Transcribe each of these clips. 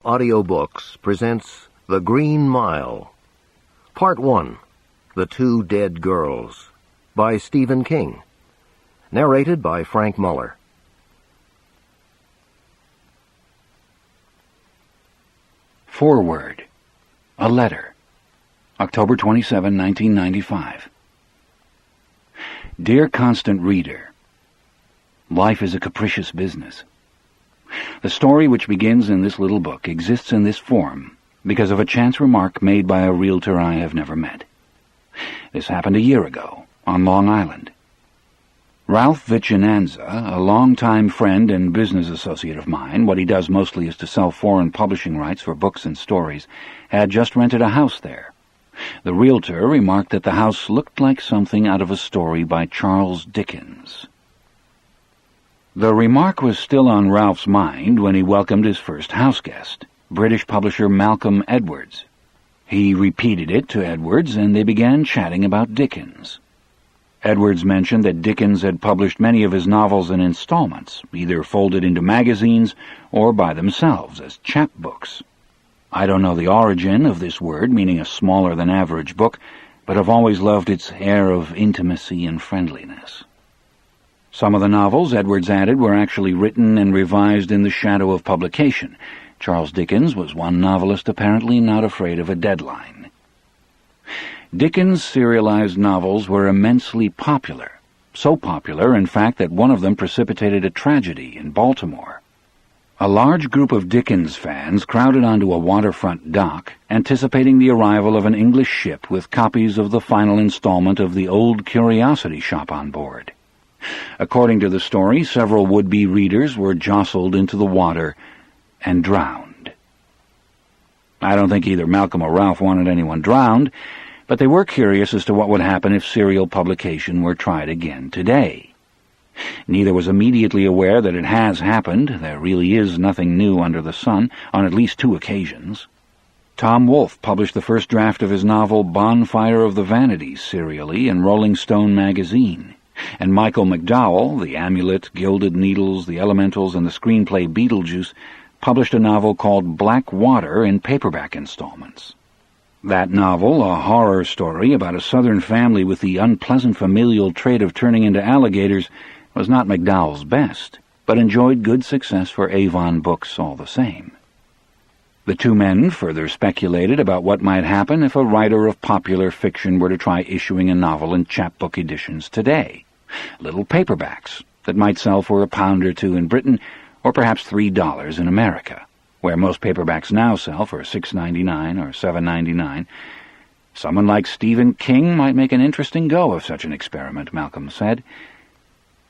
Audiobooks presents The Green Mile. Part 1, The Two Dead Girls, by Stephen King. Narrated by Frank Muller. Foreword. A letter. October 27, 1995. Dear Constant Reader, life is a capricious business. The story which begins in this little book exists in this form because of a chance remark made by a realtor I have never met. This happened a year ago, on Long Island. Ralph Vicinanza, a longtime friend and business associate of mine, what he does mostly is to sell foreign publishing rights for books and stories, had just rented a house there. The realtor remarked that the house looked like something out of a story by Charles Dickens. The remark was still on Ralph's mind when he welcomed his first house guest, British publisher Malcolm Edwards. He repeated it to Edwards, and they began chatting about Dickens. Edwards mentioned that Dickens had published many of his novels in installments, either folded into magazines or by themselves as chapbooks. I don't know the origin of this word, meaning a smaller-than-average book, but I've always loved its air of intimacy and friendliness. Some of the novels, Edwards added, were actually written and revised in the shadow of publication. Charles Dickens was one novelist apparently not afraid of a deadline. Dickens' serialized novels were immensely popular, so popular, in fact, that one of them precipitated a tragedy in Baltimore. A large group of Dickens fans crowded onto a waterfront dock, anticipating the arrival of an English ship with copies of the final installment of the Old Curiosity Shop on board. According to the story, several would-be readers were jostled into the water and drowned. I don't think either Malcolm or Ralph wanted anyone drowned, but they were curious as to what would happen if serial publication were tried again today. Neither was immediately aware that it has happened. There really is nothing new under the sun, on at least 2 occasions. Tom Wolfe published the first draft of his novel Bonfire of the Vanities serially in Rolling Stone magazine. And Michael McDowell, The Amulet, Gilded Needles, The Elementals, and the screenplay Beetlejuice, published a novel called Black Water in paperback installments. That novel, a horror story about a Southern family with the unpleasant familial trait of turning into alligators, was not McDowell's best, but enjoyed good success for Avon Books all the same. The two men further speculated about what might happen if a writer of popular fiction were to try issuing a novel in chapbook editions today. Little paperbacks that might sell for £1 or £2 in Britain, or perhaps $3 in America, where most paperbacks now sell for $6.99 or $7.99. Someone like Stephen King might make an interesting go of such an experiment, Malcolm said.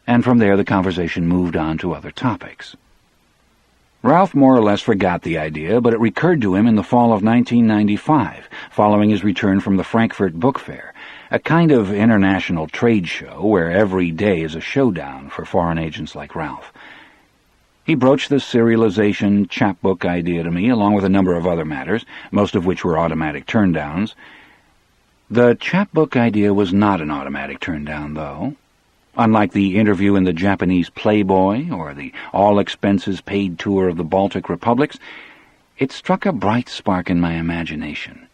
And from there the conversation moved on to other topics. Ralph more or less forgot the idea, but it recurred to him in the fall of 1995, following his return from the Frankfurt Book Fair, a kind of international trade show where every day is a showdown for foreign agents like Ralph. He broached the serialization chapbook idea to me, along with a number of other matters, most of which were automatic turndowns. The chapbook idea was not an automatic turndown, though. Unlike the interview in the Japanese Playboy or the all-expenses-paid tour of the Baltic republics, it struck a bright spark in my imagination.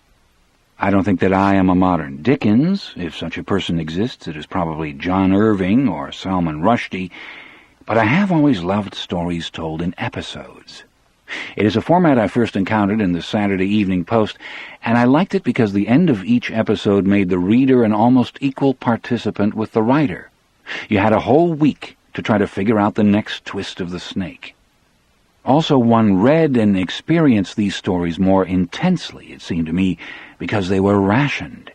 I don't think that I am a modern Dickens. If such a person exists, it is probably John Irving or Salman Rushdie, but I have always loved stories told in episodes. It is a format I first encountered in the Saturday Evening Post, and I liked it because the end of each episode made the reader an almost equal participant with the writer. You had a whole week to try to figure out the next twist of the snake. Also, one read and experienced these stories more intensely, it seemed to me, because they were rationed.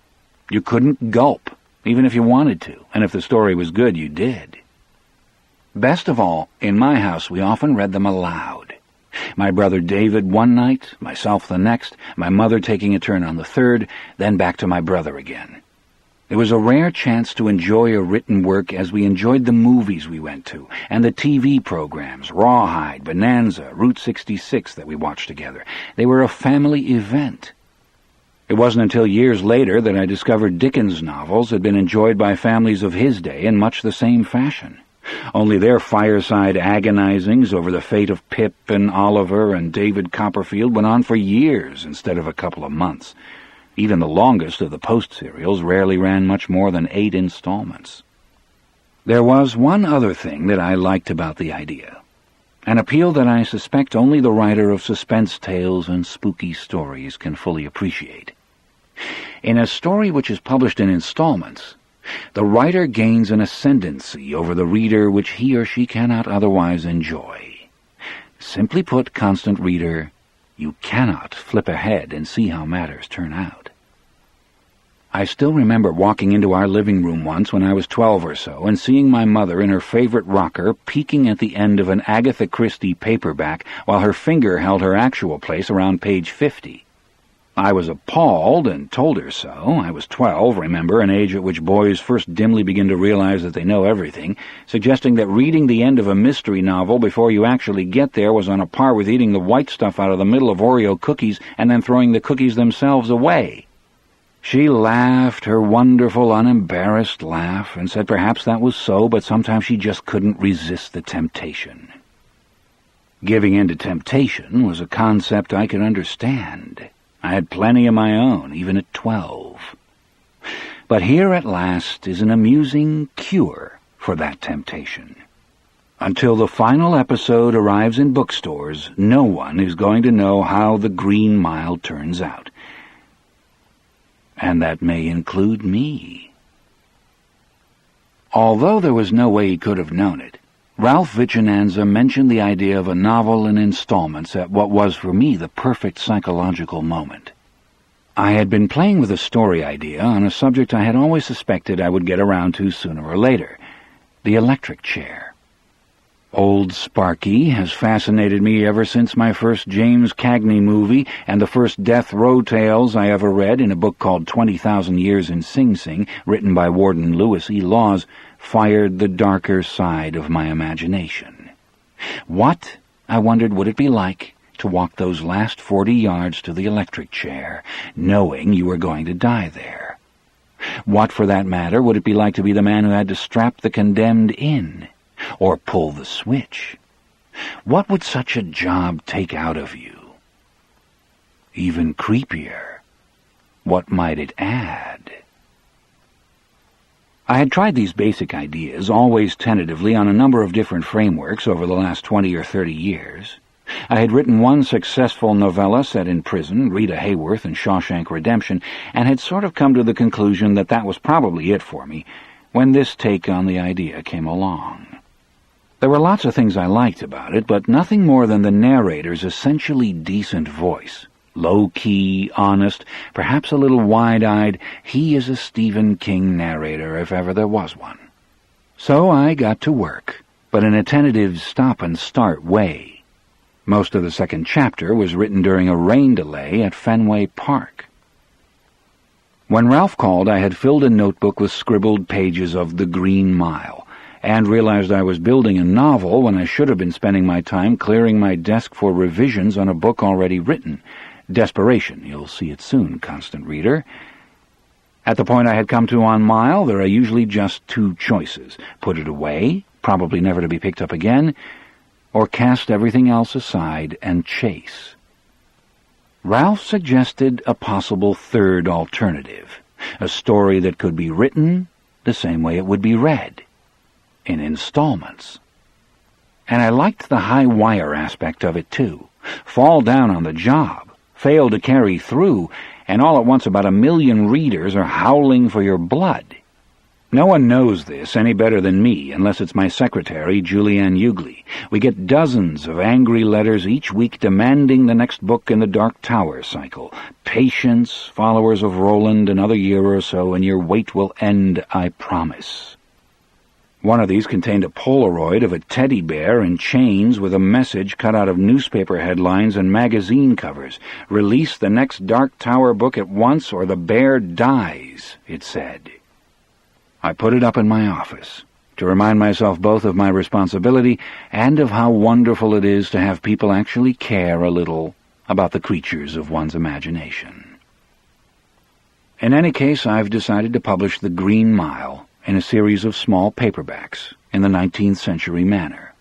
You couldn't gulp, even if you wanted to, and if the story was good, you did. Best of all, in my house we often read them aloud. My brother David one night, myself the next, my mother taking a turn on the third, then back to my brother again. It was a rare chance to enjoy a written work as we enjoyed the movies we went to, and the TV programs, Rawhide, Bonanza, Route 66 that we watched together. They were a family event. It wasn't until years later that I discovered Dickens' novels had been enjoyed by families of his day in much the same fashion. Only their fireside agonizings over the fate of Pip and Oliver and David Copperfield went on for years instead of a couple of months. Even the longest of the Post serials rarely ran much more than 8 installments. There was one other thing that I liked about the idea, an appeal that I suspect only the writer of suspense tales and spooky stories can fully appreciate. In a story which is published in installments, the writer gains an ascendancy over the reader which he or she cannot otherwise enjoy. Simply put, constant reader, you cannot flip ahead and see how matters turn out. I still remember walking into our living room once when I was 12 or so and seeing my mother in her favorite rocker peeking at the end of an Agatha Christie paperback while her finger held her actual place around page 50. I was appalled and told her so. I was 12, remember, an age at which boys first dimly begin to realize that they know everything, suggesting that reading the end of a mystery novel before you actually get there was on a par with eating the white stuff out of the middle of Oreo cookies and then throwing the cookies themselves away. She laughed, her wonderful, unembarrassed laugh, and said perhaps that was so, but sometimes she just couldn't resist the temptation. Giving in to temptation was a concept I could understand. I had plenty of my own, even at 12. But here at last is an amusing cure for that temptation. Until the final episode arrives in bookstores, no one is going to know how the Green Mile turns out. And that may include me. Although there was no way he could have known it, Ralph Vichinanza mentioned the idea of a novel in installments at what was for me the perfect psychological moment. I had been playing with a story idea on a subject I had always suspected I would get around to sooner or later, the electric chair. Old Sparky has fascinated me ever since my first James Cagney movie and the first death row tales I ever read in a book called 20,000 Years in Sing Sing, written by Warden Lewis E. Laws, fired the darker side of my imagination. What, I wondered, would it be like to walk those last 40 yards to the electric chair, knowing you were going to die there? What, for that matter, would it be like to be the man who had to strap the condemned in, or pull the switch? What would such a job take out of you? Even creepier, what might it add? I had tried these basic ideas, always tentatively, on a number of different frameworks over the last 20 or 30 years. I had written one successful novella set in prison, Rita Hayworth and Shawshank Redemption, and had sort of come to the conclusion that that was probably it for me, when this take on the idea came along. There were lots of things I liked about it, but nothing more than the narrator's essentially decent voice. Low-key, honest, perhaps a little wide-eyed, he is a Stephen King narrator if ever there was one. So I got to work, but in a tentative stop-and-start way. Most of the second chapter was written during a rain delay at Fenway Park. When Ralph called, I had filled a notebook with scribbled pages of The Green Mile, and realized I was building a novel when I should have been spending my time clearing my desk for revisions on a book already written. Desperation, you'll see it soon, constant reader. At the point I had come to on Mile, there are usually just 2 choices. Put it away, probably never to be picked up again, or cast everything else aside and chase. Ralph suggested a possible third alternative, a story that could be written the same way it would be read, in installments. And I liked the high-wire aspect of it, too. Fall down on the job, fail to carry through, and all at once about 1 million readers are howling for your blood. No one knows this any better than me, unless it's my secretary, Julianne Hughley. We get dozens of angry letters each week demanding the next book in the Dark Tower cycle. Patience, followers of Roland, another year or so, and your wait will end, I promise. One of these contained a Polaroid of a teddy bear in chains with a message cut out of newspaper headlines and magazine covers. Release the next Dark Tower book at once or the bear dies, it said. I put it up in my office, to remind myself both of my responsibility and of how wonderful it is to have people actually care a little about the creatures of one's imagination. In any case, I've decided to publish The Green Mile in a series of small paperbacks, in the 19th century manner.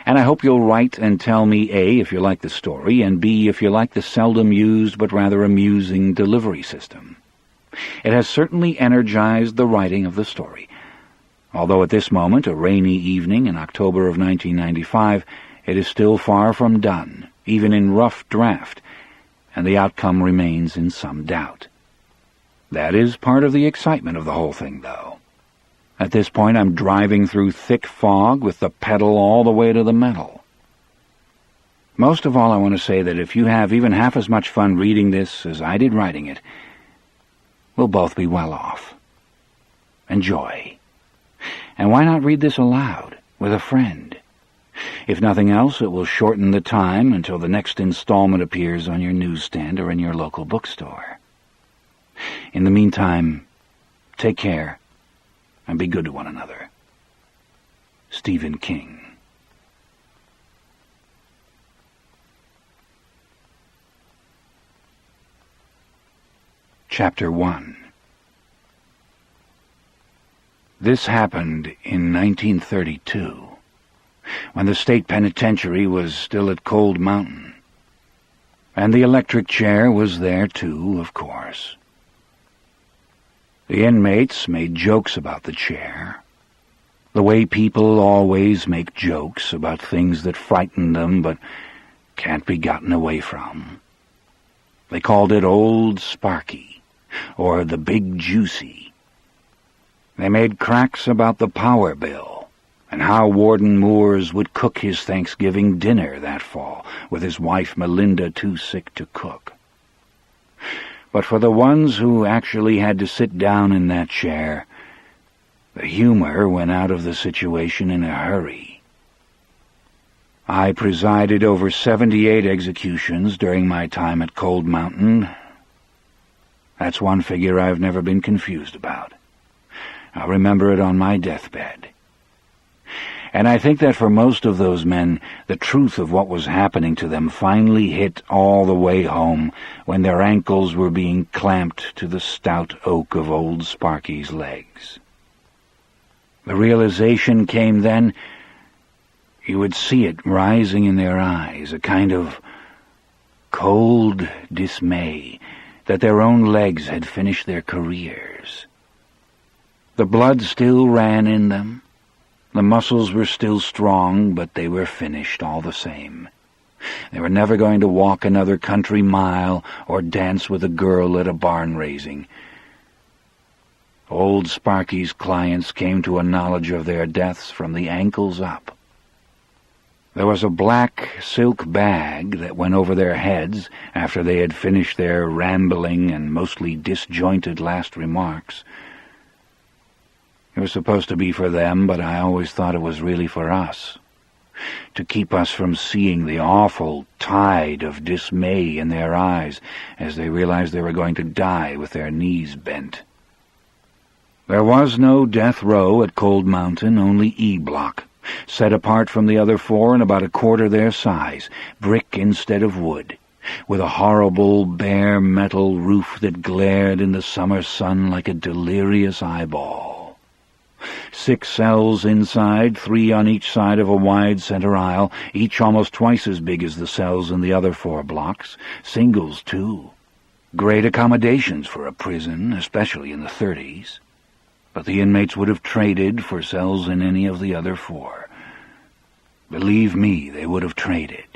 And I hope you'll write and tell me, A, if you like the story, and B, if you like the seldom used but rather amusing delivery system. It has certainly energized the writing of the story, although at this moment, a rainy evening in October of 1995, it is still far from done, even in rough draft, and the outcome remains in some doubt. That is part of the excitement of the whole thing, though. At this point, I'm driving through thick fog with the pedal all the way to the metal. Most of all, I want to say that if you have even half as much fun reading this as I did writing it, we'll both be well off. Enjoy. And why not read this aloud, with a friend? If nothing else, it will shorten the time until the next installment appears on your newsstand or in your local bookstore. In the meantime, take care and be good to one another. Stephen King. Chapter 1. This happened in 1932, when the state penitentiary was still at Cold Mountain. And the electric chair was there too, of course. The inmates made jokes about the chair, the way people always make jokes about things that frighten them but can't be gotten away from. They called it Old Sparky, or the Big Juicy. They made cracks about the power bill, and how Warden Moores would cook his Thanksgiving dinner that fall, with his wife Melinda too sick to cook. But for the ones who actually had to sit down in that chair, the humor went out of the situation in a hurry. I presided over 78 executions during my time at Cold Mountain. That's one figure I've never been confused about. I'll remember it on my deathbed. And I think that for most of those men, the truth of what was happening to them finally hit all the way home when their ankles were being clamped to the stout oak of Old Sparky's legs. The realization came then. You would see it rising in their eyes, a kind of cold dismay that their own legs had finished their careers. The blood still ran in them. The muscles were still strong, but they were finished all the same. They were never going to walk another country mile or dance with a girl at a barn raising. Old Sparky's clients came to a knowledge of their deaths from the ankles up. There was a black silk bag that went over their heads after they had finished their rambling and mostly disjointed last remarks. It was supposed to be for them, but I always thought it was really for us, to keep us from seeing the awful tide of dismay in their eyes as they realized they were going to die with their knees bent. There was no death row at Cold Mountain, only E-block, set apart from the other four and about a quarter their size, brick instead of wood, with a horrible bare metal roof that glared in the summer sun like a delirious eyeball. 6 cells inside, 3 on each side of a wide center aisle, each almost twice as big as the cells in the other 4 blocks. Singles, too. Great accommodations for a prison, especially in the 30s. But the inmates would have traded for cells in any of the other 4. Believe me, they would have traded.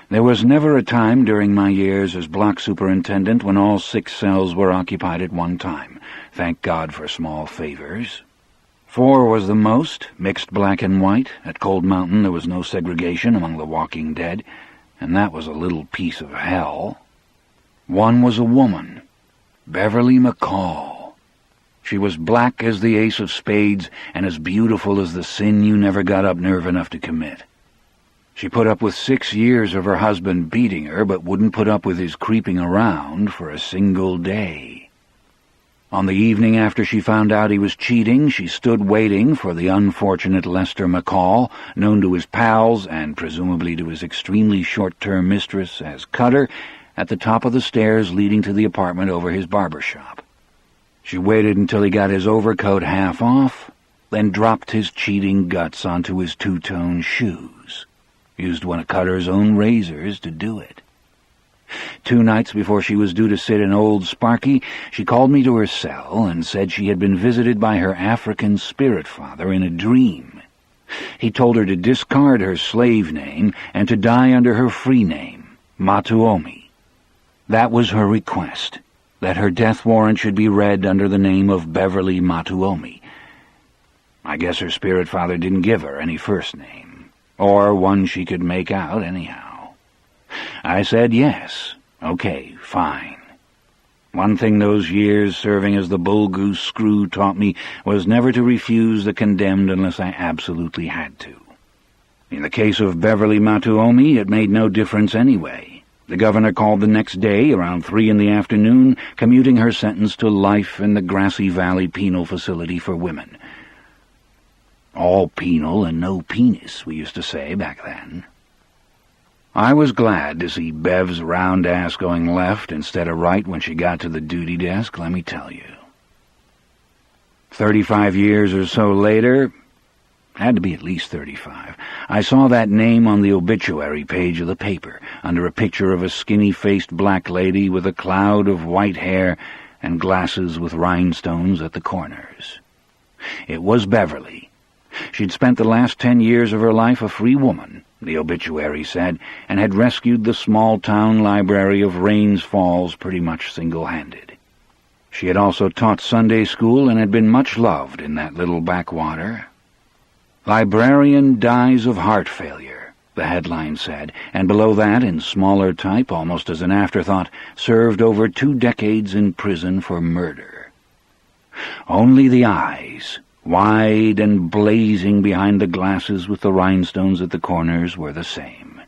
There was never a time during my years as block superintendent when all 6 cells were occupied at one time. Thank God for small favors. 4 was the most, mixed black and white. At Cold Mountain there was no segregation among the walking dead, and that was a little piece of hell. 1 was a woman, Beverly McCall. She was black as the ace of spades and as beautiful as the sin you never got up nerve enough to commit. She put up with 6 years of her husband beating her, but wouldn't put up with his creeping around for a single day. On the evening after she found out he was cheating, she stood waiting for the unfortunate Lester McCall, known to his pals and presumably to his extremely short-term mistress as Cutter, at the top of the stairs leading to the apartment over his barber shop. She waited until he got his overcoat half off, then dropped his cheating guts onto his two-tone shoes. Used one of Cutter's own razors to do it. 2 nights before she was due to sit in Old Sparky, she called me to her cell and said she had been visited by her African spirit father in a dream. He told her to discard her slave name and to die under her free name, Matuomi. That was her request, that her death warrant should be read under the name of Beverly Matuomi. I guess her spirit father didn't give her any first name, or one she could make out anyhow. I said yes, okay, fine. One thing those years serving as the Bull Goose Screw taught me was never to refuse the condemned unless I absolutely had to. In the case of Beverly Matuomi, it made no difference anyway. The governor called the next day, around 3 in the afternoon, commuting her sentence to life in the Grassy Valley Penal Facility for Women. All penal and no penis, we used to say back then. I was glad to see Bev's round ass going left instead of right when she got to the duty desk, let me tell you. 35 years or so later, had to be at least 35, I saw that name on the obituary page of the paper, under a picture of a skinny-faced black lady with a cloud of white hair and glasses with rhinestones at the corners. It was Beverly. She'd spent the last 10 years of her life a free woman, the obituary said, and had rescued the small-town library of Rains Falls pretty much single-handed. She had also taught Sunday school and had been much loved in that little backwater. "Librarian dies of heart failure," the headline said, and below that, in smaller type, almost as an afterthought, served over 2 decades in prison for murder. Only the eyes, wide and blazing behind the glasses with the rhinestones at the corners, were the same.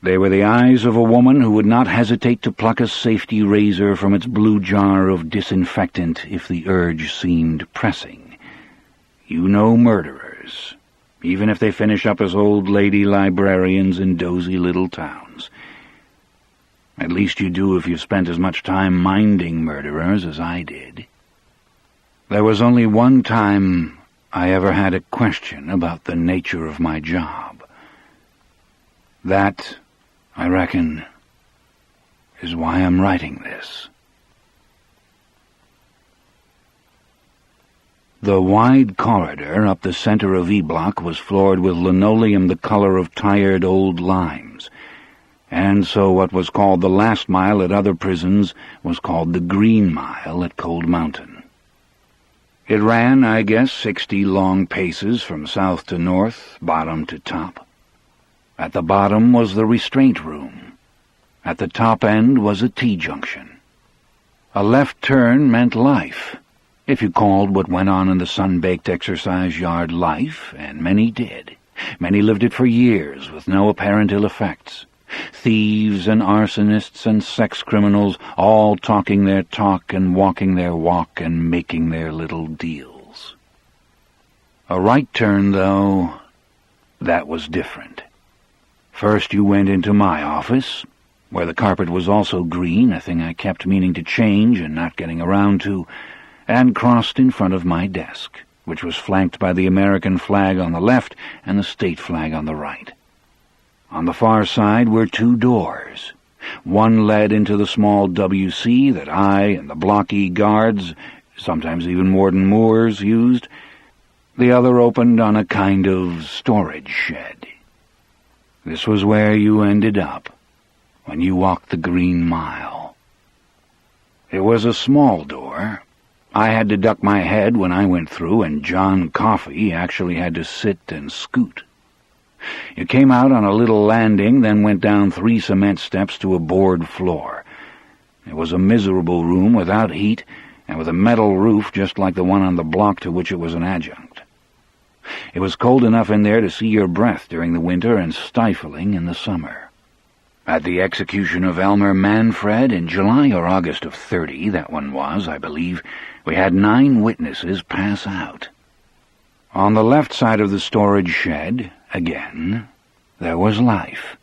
They were the eyes of a woman who would not hesitate to pluck a safety razor from its blue jar of disinfectant if the urge seemed pressing. You know murderers, even if they finish up as old lady librarians in dozy little towns. At least you do if you've spent as much time minding murderers as I did. There was only one time I ever had a question about the nature of my job. That, I reckon, is why I'm writing this. The wide corridor up the center of E-Block was floored with linoleum the color of tired old limes, and so what was called the last mile at other prisons was called the Green Mile at Cold Mountain. It ran, I guess, 60 long paces from south to north, bottom to top. At the bottom was the restraint room. At the top end was a T-junction. A left turn meant life, if you called what went on in the sun-baked exercise yard life, and many did. Many lived it for years with no apparent ill effects. Thieves and arsonists and sex criminals, all talking their talk and walking their walk and making their little deals. A right turn, though, that was different. First you went into my office, where the carpet was also green, a thing I kept meaning to change and not getting around to, and crossed in front of my desk, which was flanked by the American flag on the left and the state flag on the right. On the far side were 2 doors. One led into the small WC that I and the blocky guards, sometimes even Warden Moores, used. The other opened on a kind of storage shed. This was where you ended up when you walked the Green Mile. It was a small door. I had to duck my head when I went through, and John Coffey actually had to sit and scoot. You came out on a little landing, then went down 3 cement steps to a board floor. It was a miserable room without heat, and with a metal roof just like the one on the block to which it was an adjunct. It was cold enough in there to see your breath during the winter and stifling in the summer. At the execution of Elmer Manfred in July or August of '30, that one was, I believe, we had 9 witnesses pass out. On the left side of the storage shed, again, there was life.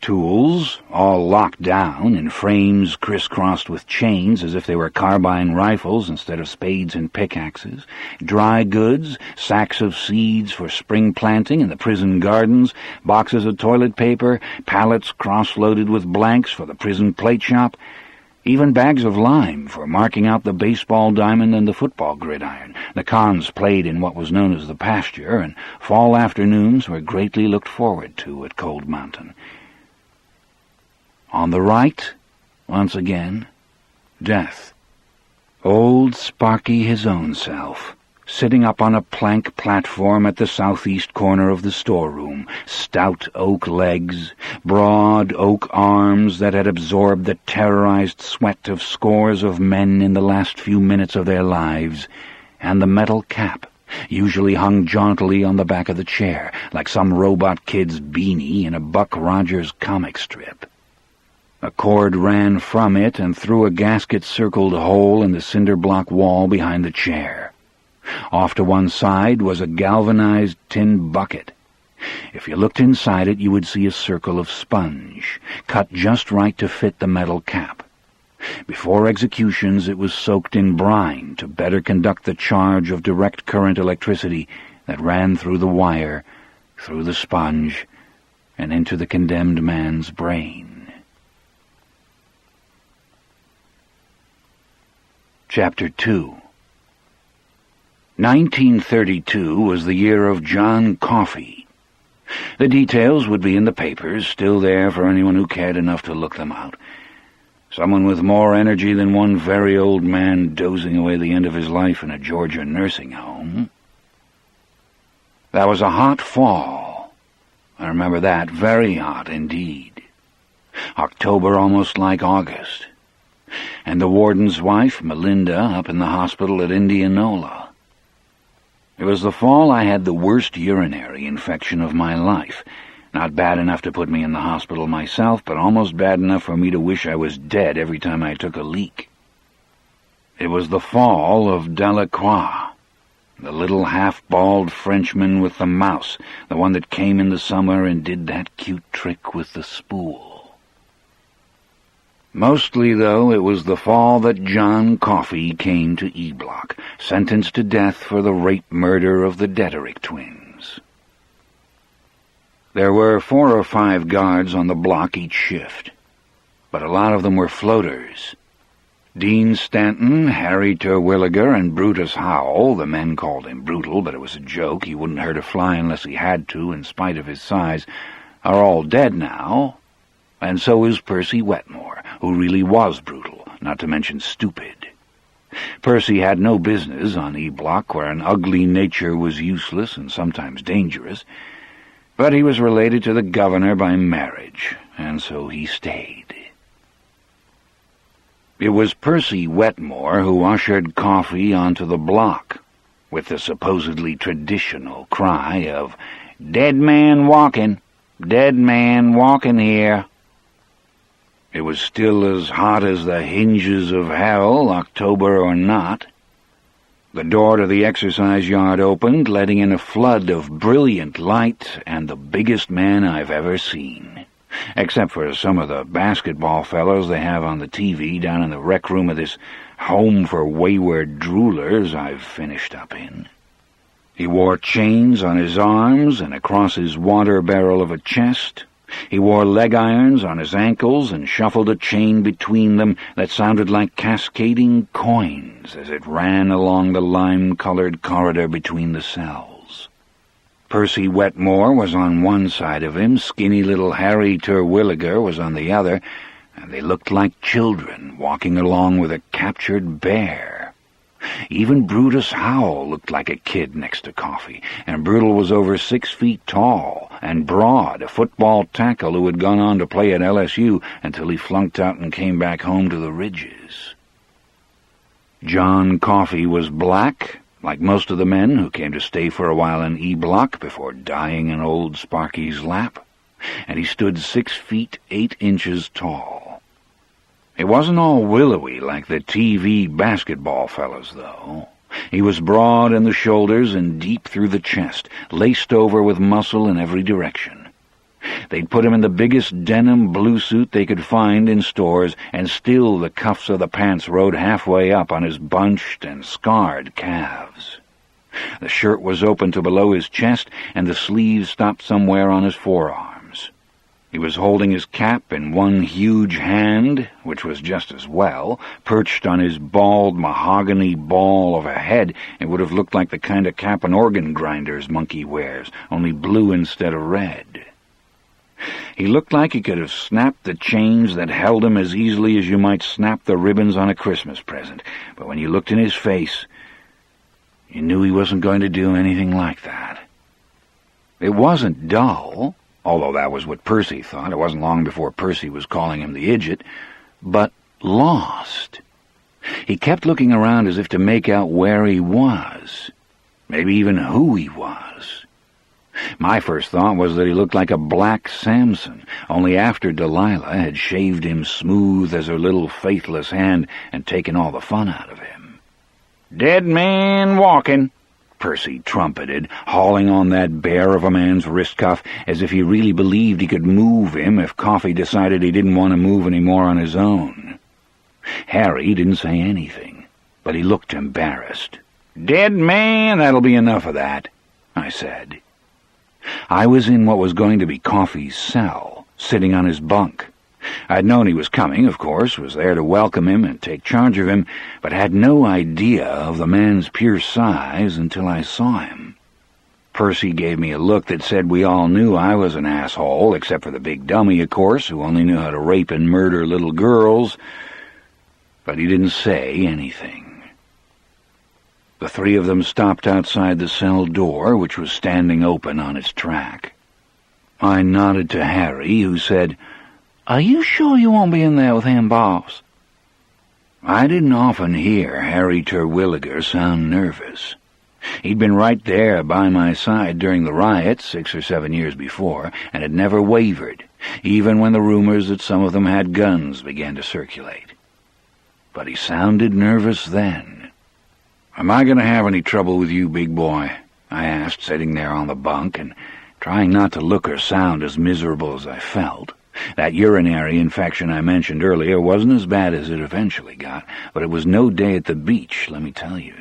tools, all locked down in frames crisscrossed with chains as if they were carbine rifles instead of spades and pickaxes, dry goods, sacks of seeds for spring planting in the prison gardens, boxes of toilet paper, pallets cross-loaded with blanks for the prison plate shop, even bags of lime for marking out the baseball diamond and the football gridiron. The cons played in what was known as the pasture, and fall afternoons were greatly looked forward to at Cold Mountain. On the right, once again, death. Old Sparky his own self, sitting up on a plank platform at the southeast corner of the storeroom, stout oak legs, broad oak arms that had absorbed the terrorized sweat of scores of men in the last few minutes of their lives, and the metal cap, usually hung jauntily on the back of the chair, like some robot kid's beanie in a Buck Rogers comic strip. A cord ran from it and through a gasket-circled hole in the cinder-block wall behind the chair. Off to one side was a galvanized tin bucket. If you looked inside it, you would see a circle of sponge, cut just right to fit the metal cap. Before executions, it was soaked in brine to better conduct the charge of direct current electricity that ran through the wire, through the sponge, and into the condemned man's brain. Chapter 2. 1932 was the year of John Coffey. The details would be in the papers, still there for anyone who cared enough to look them out. Someone with more energy than one very old man dozing away the end of his life in a Georgia nursing home. That was a hot fall. I remember that, very hot indeed. October almost like August. And the warden's wife, Melinda, up in the hospital at Indianola. It was the fall I had the worst urinary infection of my life. Not bad enough to put me in the hospital myself, but almost bad enough for me to wish I was dead every time I took a leak. It was the fall of Delacroix, the little half-bald Frenchman with the mouse, the one that came in the summer and did that cute trick with the spool. Mostly, though, it was the fall that John Coffey came to E-Block, sentenced to death for the rape-murder of the Dederick twins. There were 4 or 5 guards on the block each shift, but a lot of them were floaters. Dean Stanton, Harry Terwilliger, and Brutus Howell, the men called him Brutal, but it was a joke, he wouldn't hurt a fly unless he had to, in spite of his size, are all dead now, and so is Percy Wetmore, who really was brutal, not to mention stupid. Percy had no business on E-Block, where an ugly nature was useless and sometimes dangerous, but he was related to the governor by marriage, and so he stayed. It was Percy Wetmore who ushered Coffey onto the block, with the supposedly traditional cry of, "Dead man walking here." It was still as hot as the hinges of hell, October or not. The door to the exercise yard opened, letting in a flood of brilliant light and the biggest man I've ever seen. Except for some of the basketball fellows they have on the TV down in the rec room of this home for wayward droolers I've finished up in. He wore chains on his arms and across his water barrel of a chest. He wore leg irons on his ankles and shuffled a chain between them that sounded like cascading coins as it ran along the lime-colored corridor between the cells. Percy Wetmore was on one side of him, skinny little Harry Terwilliger was on the other, and they looked like children walking along with a captured bear. Even Brutus Howell looked like a kid next to Coffey, and Brutal was over 6 feet tall and broad, a football tackle who had gone on to play at LSU until he flunked out and came back home to the Ridges. John Coffey was black, like most of the men who came to stay for a while in E-Block before dying in old Sparky's lap, and he stood 6 feet 8 inches tall. It wasn't all willowy like the TV basketball fellas, though. He was broad in the shoulders and deep through the chest, laced over with muscle in every direction. They'd put him in the biggest denim blue suit they could find in stores, and still the cuffs of the pants rode halfway up on his bunched and scarred calves. The shirt was open to below his chest, and the sleeves stopped somewhere on his forearms. He was holding his cap in one huge hand, which was just as well. Perched on his bald mahogany ball of a head, it would have looked like the kind of cap an organ grinder's monkey wears, only blue instead of red. He looked like he could have snapped the chains that held him as easily as you might snap the ribbons on a Christmas present, but when you looked in his face, you knew he wasn't going to do anything like that. It wasn't dull, although that was what Percy thought. It wasn't long before Percy was calling him the idiot, but lost. He kept looking around as if to make out where he was, maybe even who he was. My first thought was that he looked like a black Samson, only after Delilah had shaved him smooth as her little faithless hand and taken all the fun out of him. "Dead man walking," Percy trumpeted, hauling on that bear of a man's wrist cuff as if he really believed he could move him if Coffee decided he didn't want to move any more on his own. Harry didn't say anything, but he looked embarrassed. "Dead man, that'll be enough of that," I said. I was in what was going to be Coffee's cell, sitting on his bunk. I'd known he was coming, of course, was there to welcome him and take charge of him, but had no idea of the man's pure size until I saw him. Percy gave me a look that said we all knew I was an asshole, except for the big dummy, of course, who only knew how to rape and murder little girls, but he didn't say anything. The three of them stopped outside the cell door, which was standing open on its track. I nodded to Harry, who said, "Are you sure you won't be in there with him, boss?" I didn't often hear Harry Terwilliger sound nervous. He'd been right there by my side during the riots 6 or 7 years before, and had never wavered, even when the rumors that some of them had guns began to circulate. But he sounded nervous then. "Am I going to have any trouble with you, big boy?" I asked, sitting there on the bunk, and trying not to look or sound as miserable as I felt. That urinary infection I mentioned earlier wasn't as bad as it eventually got, but it was no day at the beach, let me tell you.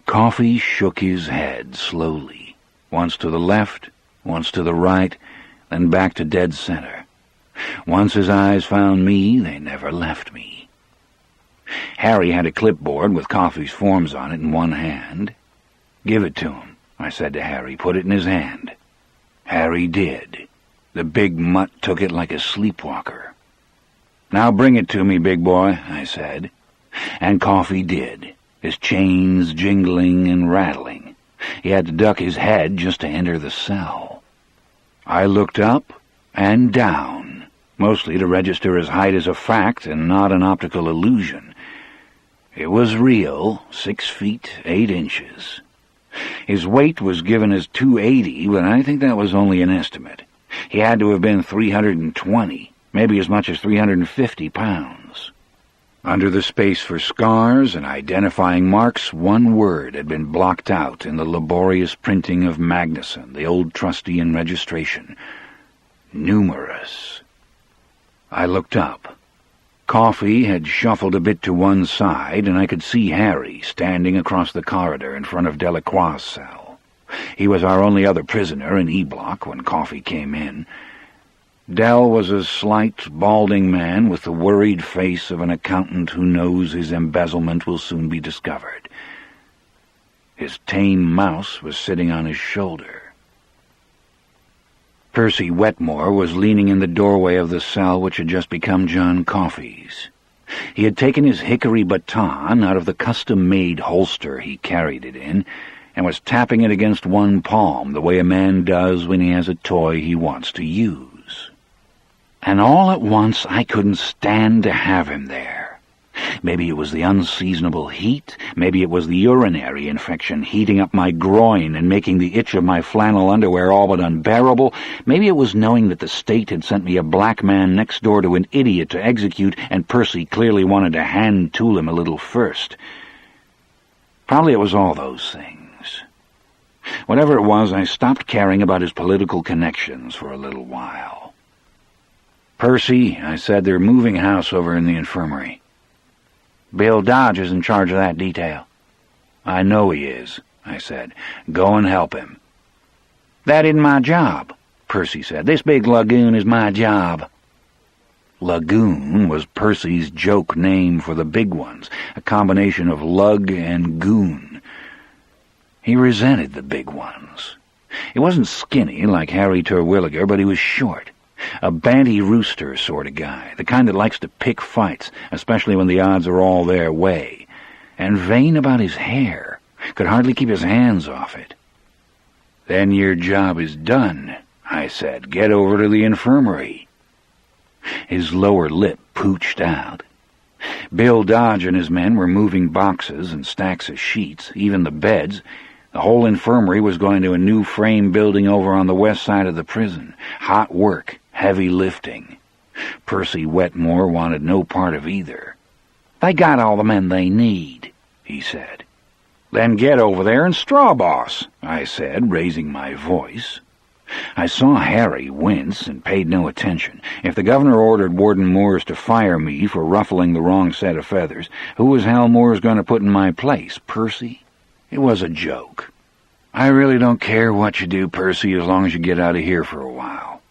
Coffee shook his head slowly, once to the left, once to the right, then back to dead center. Once his eyes found me, they never left me. Harry had a clipboard with Coffee's forms on it in one hand. "Give it to him," I said to Harry. "Put it in his hand." Harry did. The big mutt took it like a sleepwalker. "Now bring it to me, big boy," I said. And Coffee did, his chains jingling and rattling. He had to duck his head just to enter the cell. I looked up and down, mostly to register his height as a fact and not an optical illusion. It was real, 6 feet 8 inches. His weight was given as 280, but I think that was only an estimate. He had to have been 320, maybe as much as 350 pounds. Under the space for scars and identifying marks, one word had been blocked out in the laborious printing of Magnuson, the old trustee in registration. Numerous. I looked up. Coffee had shuffled a bit to one side, and I could see Harry standing across the corridor in front of Delacroix's cell. He was our only other prisoner in E-Block when Coffee came in. Del was a slight, balding man with the worried face of an accountant who knows his embezzlement will soon be discovered. His tame mouse was sitting on his shoulder. Percy Wetmore was leaning in the doorway of the cell which had just become John Coffey's. He had taken his hickory baton out of the custom-made holster he carried it in, and was tapping it against one palm, the way a man does when he has a toy he wants to use. And all at once I couldn't stand to have him there. Maybe it was the unseasonable heat, maybe it was the urinary infection heating up my groin and making the itch of my flannel underwear all but unbearable, maybe it was knowing that the state had sent me a black man next door to an idiot to execute, and Percy clearly wanted to hand-tool him a little first. Probably it was all those things. Whatever it was, I stopped caring about his political connections for a little while. "Percy," I said, "they're moving house over in the infirmary." "Bill Dodge is in charge of that detail." "I know he is," I said. "Go and help him." "That isn't my job," Percy said. "This big lagoon is my job." Lagoon was Percy's joke name for the big ones, a combination of lug and goon. He resented the big ones. He wasn't skinny like Harry Terwilliger, but he was short. A banty rooster sort of guy, the kind that likes to pick fights, especially when the odds are all their way. And vain about his hair, could hardly keep his hands off it. "Then your job is done," I said. "Get over to the infirmary." His lower lip pooched out. Bill Dodge and his men were moving boxes and stacks of sheets, even the beds. The whole infirmary was going to a new frame building over on the west side of the prison. Hot work, heavy lifting. Percy Wetmore wanted no part of either. "They got all the men they need," he said. "Then get over there and straw boss," I said, raising my voice. I saw Harry wince and paid no attention. If the governor ordered Warden Moores to fire me for ruffling the wrong set of feathers, who was Hal Moores going to put in my place? Percy? It was a joke. "I really don't care what you do, Percy, as long as you get out of here for a while."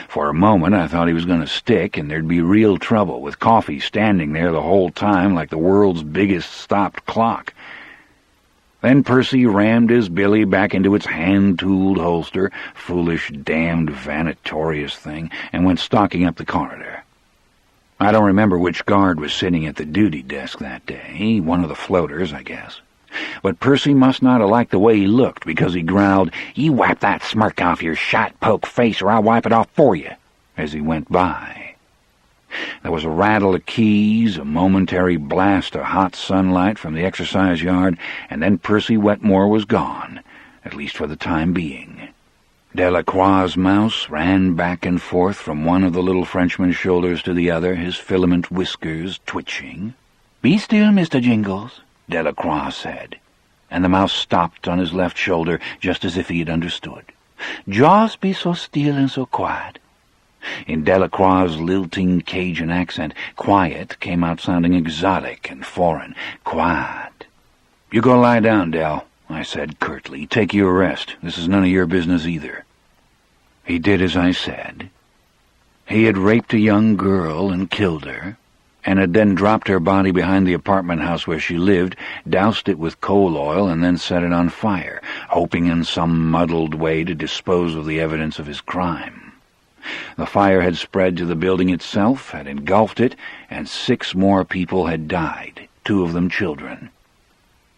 For a moment I thought he was going to stick, and there'd be real trouble, with Coffee standing there the whole time like the world's biggest stopped clock. Then Percy rammed his billy back into its hand-tooled holster, foolish, damned, vainatorious thing, and went stalking up the corridor. I don't remember which guard was sitting at the duty desk that day, one of the floaters, I guess. But Percy must not have liked the way he looked, because he growled, "You wipe that smirk off your shot-poke face, or I'll wipe it off for you," as he went by. There was a rattle of keys, a momentary blast of hot sunlight from the exercise yard, and then Percy Wetmore was gone, at least for the time being. Delacroix's mouse ran back and forth from one of the little Frenchman's shoulders to the other, his filament whiskers twitching. "Be still, Mr. Jingles," Delacroix said, and the mouse stopped on his left shoulder just as if he had understood. "Just be so still and so quiet." In Delacroix's lilting Cajun accent, quiet came out sounding exotic and foreign. Quiet. "You go lie down, Del," I said curtly. "Take you a rest. This is none of your business either." He did as I said. He had raped a young girl and killed her, and had then dropped her body behind the apartment house where she lived, doused it with coal oil, and then set it on fire, hoping in some muddled way to dispose of the evidence of his crime. The fire had spread to the building itself, had engulfed it, and 6 more people had died, 2 of them children.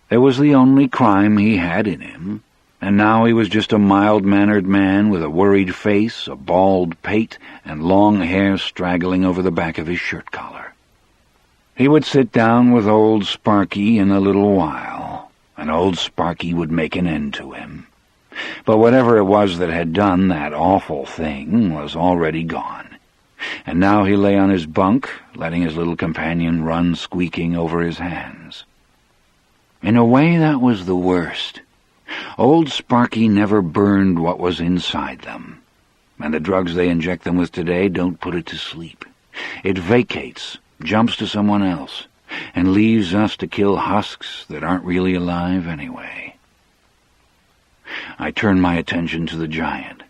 It was the only crime he had in him, and now he was just a mild-mannered man with a worried face, a bald pate, and long hair straggling over the back of his shirt collar. He would sit down with old Sparky in a little while, and old Sparky would make an end to him. But whatever it was that had done that awful thing was already gone, and now he lay on his bunk, letting his little companion run squeaking over his hands. In a way, that was the worst. Old Sparky never burned what was inside them, and the drugs they inject them with today don't put it to sleep. It vacates, jumps to someone else, and leaves us to kill husks that aren't really alive anyway. I turned my attention to the giant.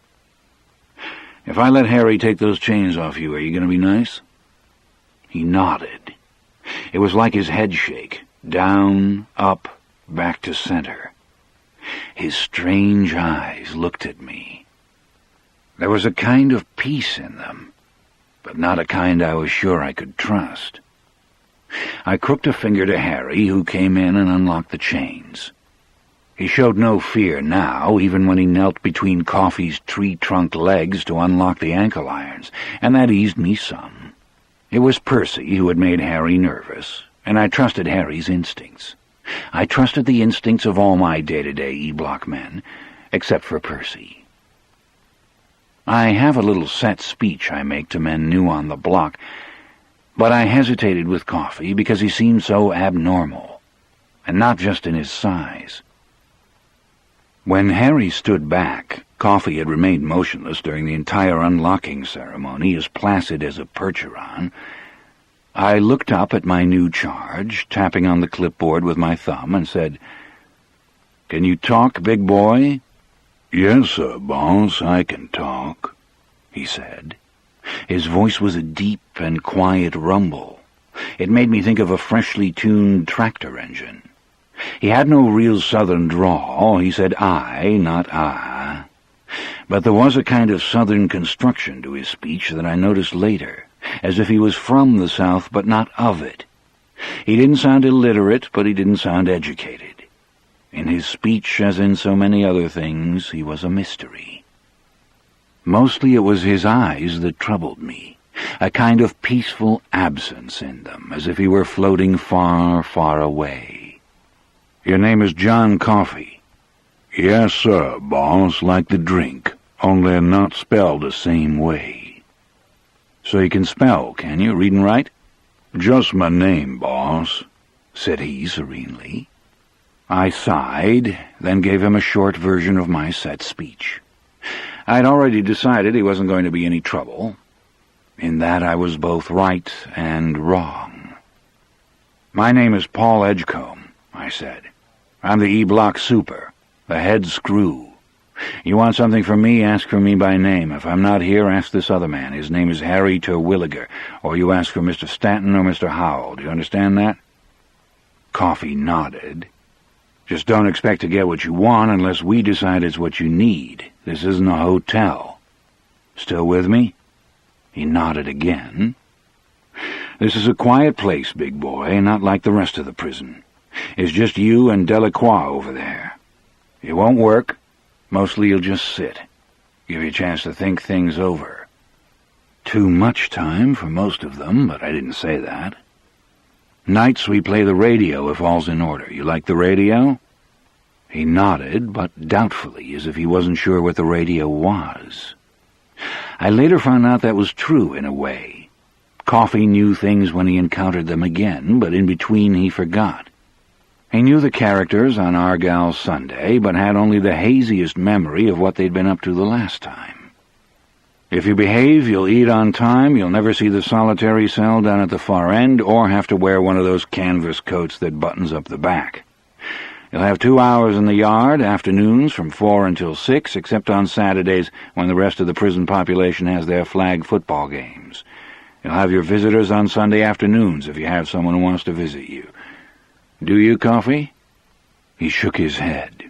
"If I let Harry take those chains off you, are you going to be nice?" He nodded. It was like his head shake, down, up, back to center. His strange eyes looked at me. There was a kind of peace in them, but not a kind I was sure I could trust. I crooked a finger to Harry, who came in and unlocked the chains. He showed no fear now, even when he knelt between Coffee's tree-trunk legs to unlock the ankle irons, and that eased me some. It was Percy who had made Harry nervous, and I trusted Harry's instincts. I trusted the instincts of all my day-to-day E-Block men, except for Percy. I have a little set speech I make to men new on the block, but I hesitated with Coffee because he seemed so abnormal, and not just in his size. When Harry stood back, Coffee had remained motionless during the entire unlocking ceremony, as placid as a percheron. I looked up at my new charge, tapping on the clipboard with my thumb, and said, "Can you talk, big boy?" "Yes, sir, boss, I can talk," he said. His voice was a deep and quiet rumble. It made me think of a freshly tuned tractor engine. He had no real southern drawl. He said I, not ah. But there was a kind of southern construction to his speech that I noticed later, as if he was from the South but not of it. He didn't sound illiterate, but he didn't sound educated. In his speech, as in so many other things, he was a mystery. Mostly it was his eyes that troubled me, a kind of peaceful absence in them, as if he were floating far, far away. "Your name is John Coffee?" "Yes, sir, boss, like the drink, only not spelled the same way." "So you can spell, can you? Read and write?" "Just my name, boss," said he serenely. I sighed, then gave him a short version of my set speech. I'd already decided he wasn't going to be any trouble. In that I was both right and wrong. "My name is Paul Edgecombe," I said. "I'm the E-Block super, the head screw. You want something from me, ask for me by name. If I'm not here, ask this other man. His name is Harry Terwilliger, or you ask for Mr. Stanton or Mr. Howell. Do you understand that?" Coffee nodded. "Just don't expect to get what you want unless we decide it's what you need. This isn't a hotel. Still with me?" He nodded again. "This is a quiet place, big boy, not like the rest of the prison. It's just you and Delacroix over there. It won't work. Mostly you'll just sit. Give you a chance to think things over. Too much time for most of them, but I didn't say that. Nights we play the radio if all's in order. You like the radio?" He nodded, but doubtfully, as if he wasn't sure what the radio was. I later found out that was true in a way. Coffee knew things when he encountered them again, but in between he forgot. He knew the characters on Argyll Sunday, but had only the haziest memory of what they'd been up to the last time. If you behave, you'll eat on time, you'll never see the solitary cell down at the far end, or have to wear one of those canvas coats that buttons up the back. You'll have 2 hours in the yard, afternoons from 4 until 6, except on Saturdays when the rest of the prison population has their flag football games. You'll have your visitors on Sunday afternoons if you have someone who wants to visit you. Do you, Coffee?" He shook his head.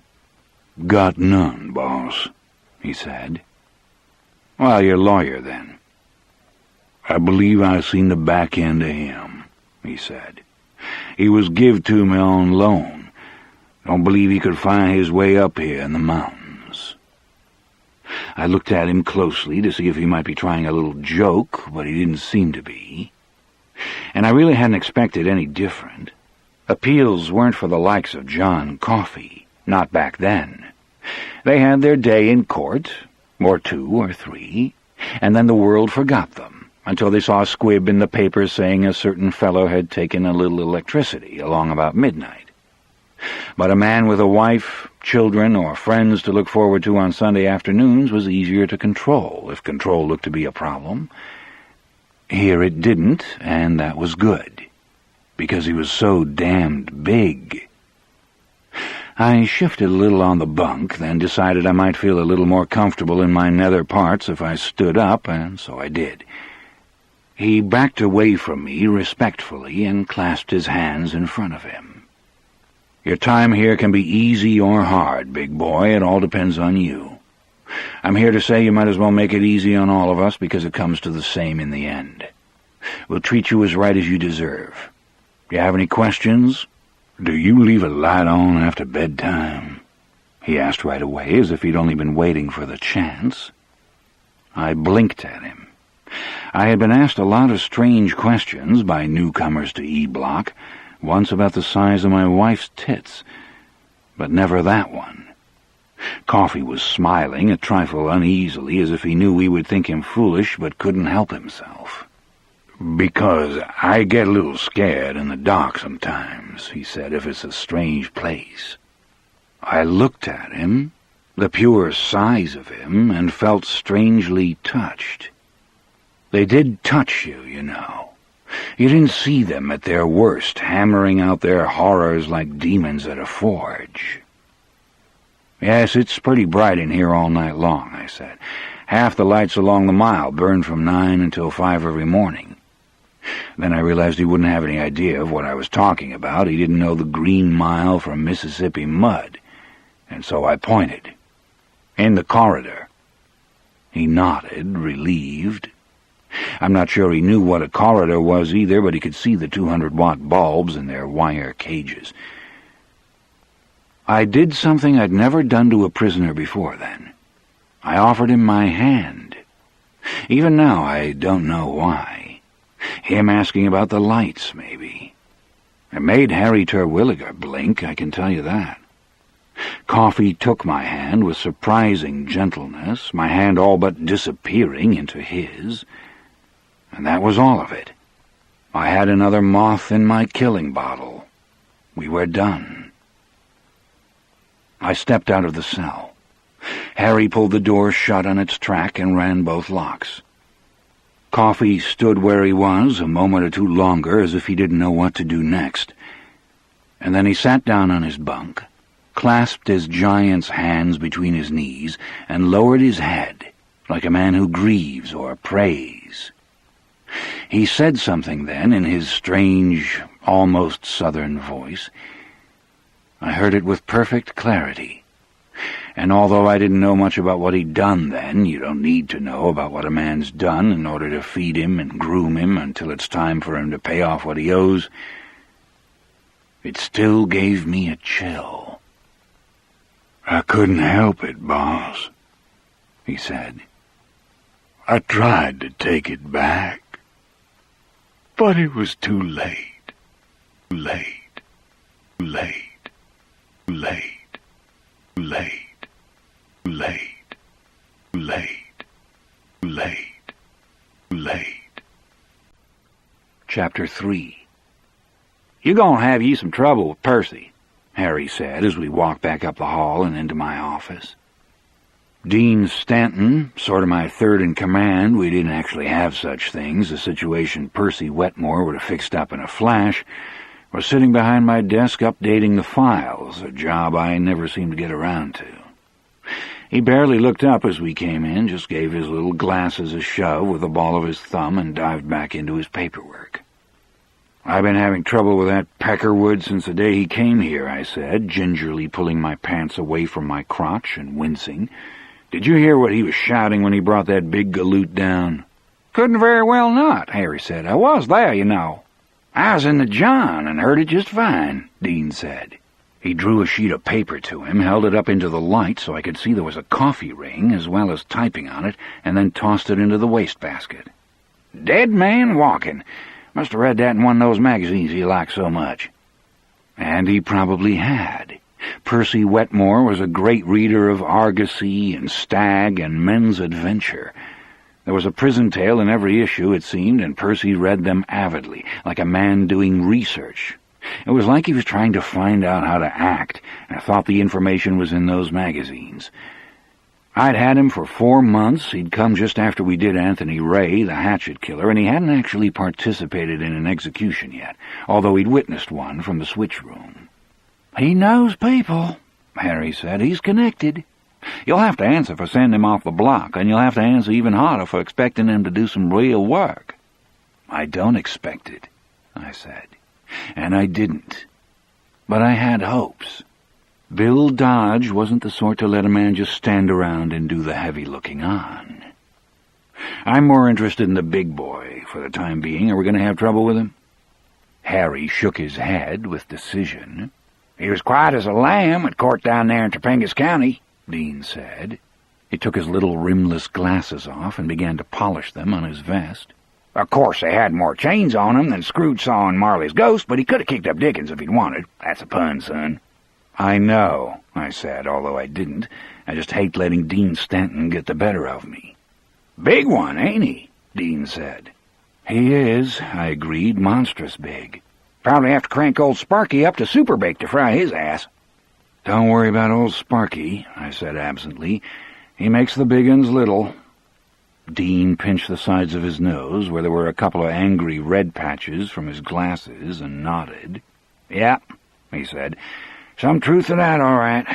"Got none, boss," he said. "Well, you're a lawyer, then." "I believe I seen the back end of him," he said. "He was give to me on loan. Don't believe he could find his way up here in the mountains." I looked at him closely to see if he might be trying a little joke, but he didn't seem to be. And I really hadn't expected any different. Appeals weren't for the likes of John Coffee, not back then. They had their day in court, or 2 or 3, and then the world forgot them, until they saw a squib in the paper saying a certain fellow had taken a little electricity along about midnight. But a man with a wife, children, or friends to look forward to on Sunday afternoons was easier to control, if control looked to be a problem. Here it didn't, and that was good, because he was so damned big. I shifted a little on the bunk, then decided I might feel a little more comfortable in my nether parts if I stood up, and so I did. He backed away from me respectfully and clasped his hands in front of him. "Your time here can be easy or hard, big boy. It all depends on you. I'm here to say you might as well make it easy on all of us because it comes to the same in the end. We'll treat you as right as you deserve. Do you have any questions?" "Do you leave a light on after bedtime?" he asked right away, as if he'd only been waiting for the chance. I blinked at him. I had been asked a lot of strange questions by newcomers to E-Block, once about the size of my wife's tits, but never that one. Coffee was smiling a trifle uneasily, as if he knew we would think him foolish, but couldn't help himself. "Because I get a little scared in the dark sometimes," he said, "if it's a strange place." I looked at him, the pure size of him, and felt strangely touched. They did touch you, you know. You didn't see them at their worst, hammering out their horrors like demons at a forge. "Yes, it's pretty bright in here all night long," I said. "Half the lights along the mile burn from 9 until 5 every morning." Then I realized he wouldn't have any idea of what I was talking about. He didn't know the Green Mile from Mississippi mud, and so I pointed. "In the corridor." He nodded, relieved. I'm not sure he knew what a corridor was either, but he could see the 200-watt bulbs in their wire cages. I did something I'd never done to a prisoner before then. I offered him my hand. Even now, I don't know why. Him asking about the lights, maybe. It made Harry Terwilliger blink, I can tell you that. Coffee took my hand with surprising gentleness, my hand all but disappearing into his. And that was all of it. I had another moth in my killing bottle. We were done. I stepped out of the cell. Harry pulled the door shut on its track and ran both locks. Coffee stood where he was a moment or two longer, as if he didn't know what to do next. And then he sat down on his bunk, clasped his giant's hands between his knees, and lowered his head, like a man who grieves or prays. He said something then in his strange, almost southern voice. I heard it with perfect clarity, and although I didn't know much about what he'd done then, you don't need to know about what a man's done in order to feed him and groom him until it's time for him to pay off what he owes, it still gave me a chill. "I couldn't help it, boss," he said. "I tried to take it back, but it was too late. Too late. Too late. Too late. Too late. Too late. Too late. Too late. Too late." Chapter 3. "You gonna have you some trouble with Percy," Harry said as we walked back up the hall and into my office. Dean Stanton, sort of my third in command, we didn't actually have such things, a situation Percy Wetmore would have fixed up in a flash, was sitting behind my desk updating the files, a job I never seemed to get around to. He barely looked up as we came in, just gave his little glasses a shove with the ball of his thumb and dived back into his paperwork. "I've been having trouble with that Peckerwood since the day he came here," I said, gingerly pulling my pants away from my crotch and wincing. "Did you hear what he was shouting when he brought that big galoot down?" "Couldn't very well not," Harry said. "I was there, you know." "I was in the John and heard it just fine," Dean said. He drew a sheet of paper to him, held it up into the light so I could see there was a coffee ring as well as typing on it, and then tossed it into the wastebasket. "Dead man walking. Must have read that in one of those magazines he liked so much." And he probably had. Percy Wetmore was a great reader of Argosy and Stag and Men's Adventure. There was a prison tale in every issue, it seemed, and Percy read them avidly, like a man doing research. It was like he was trying to find out how to act, and I thought the information was in those magazines. I'd had him for 4 months. He'd come just after we did Anthony Ray, the hatchet killer, and he hadn't actually participated in an execution yet, although he'd witnessed one from the switch room. "He knows people," Harry said. "He's connected. You'll have to answer for sending him off the block, and you'll have to answer even harder for expecting him to do some real work." "I don't expect it," I said, and I didn't. But I had hopes. Bill Dodge wasn't the sort to let a man just stand around and do the heavy looking on. "I'm more interested in the big boy for the time being. Are we going to have trouble with him?" Harry shook his head with decision. "He was quiet as a lamb at court down there in Topengus County," Dean said. He took his little rimless glasses off and began to polish them on his vest. "Of course, they had more chains on him than Scrooge saw in Marley's Ghost, but he could have kicked up Dickens if he'd wanted. That's a pun, son." "I know," I said, although I didn't. I just hate letting Dean Stanton get the better of me. "Big one, ain't he?" Dean said. "He is," I agreed, "monstrous big. Probably have to crank old Sparky up to super bake to fry his ass." "Don't worry about old Sparky," I said absently. "He makes the big uns little." Dean pinched the sides of his nose, where there were a couple of angry red patches from his glasses, and nodded. "Yeah," he said. "Some truth to that, all right."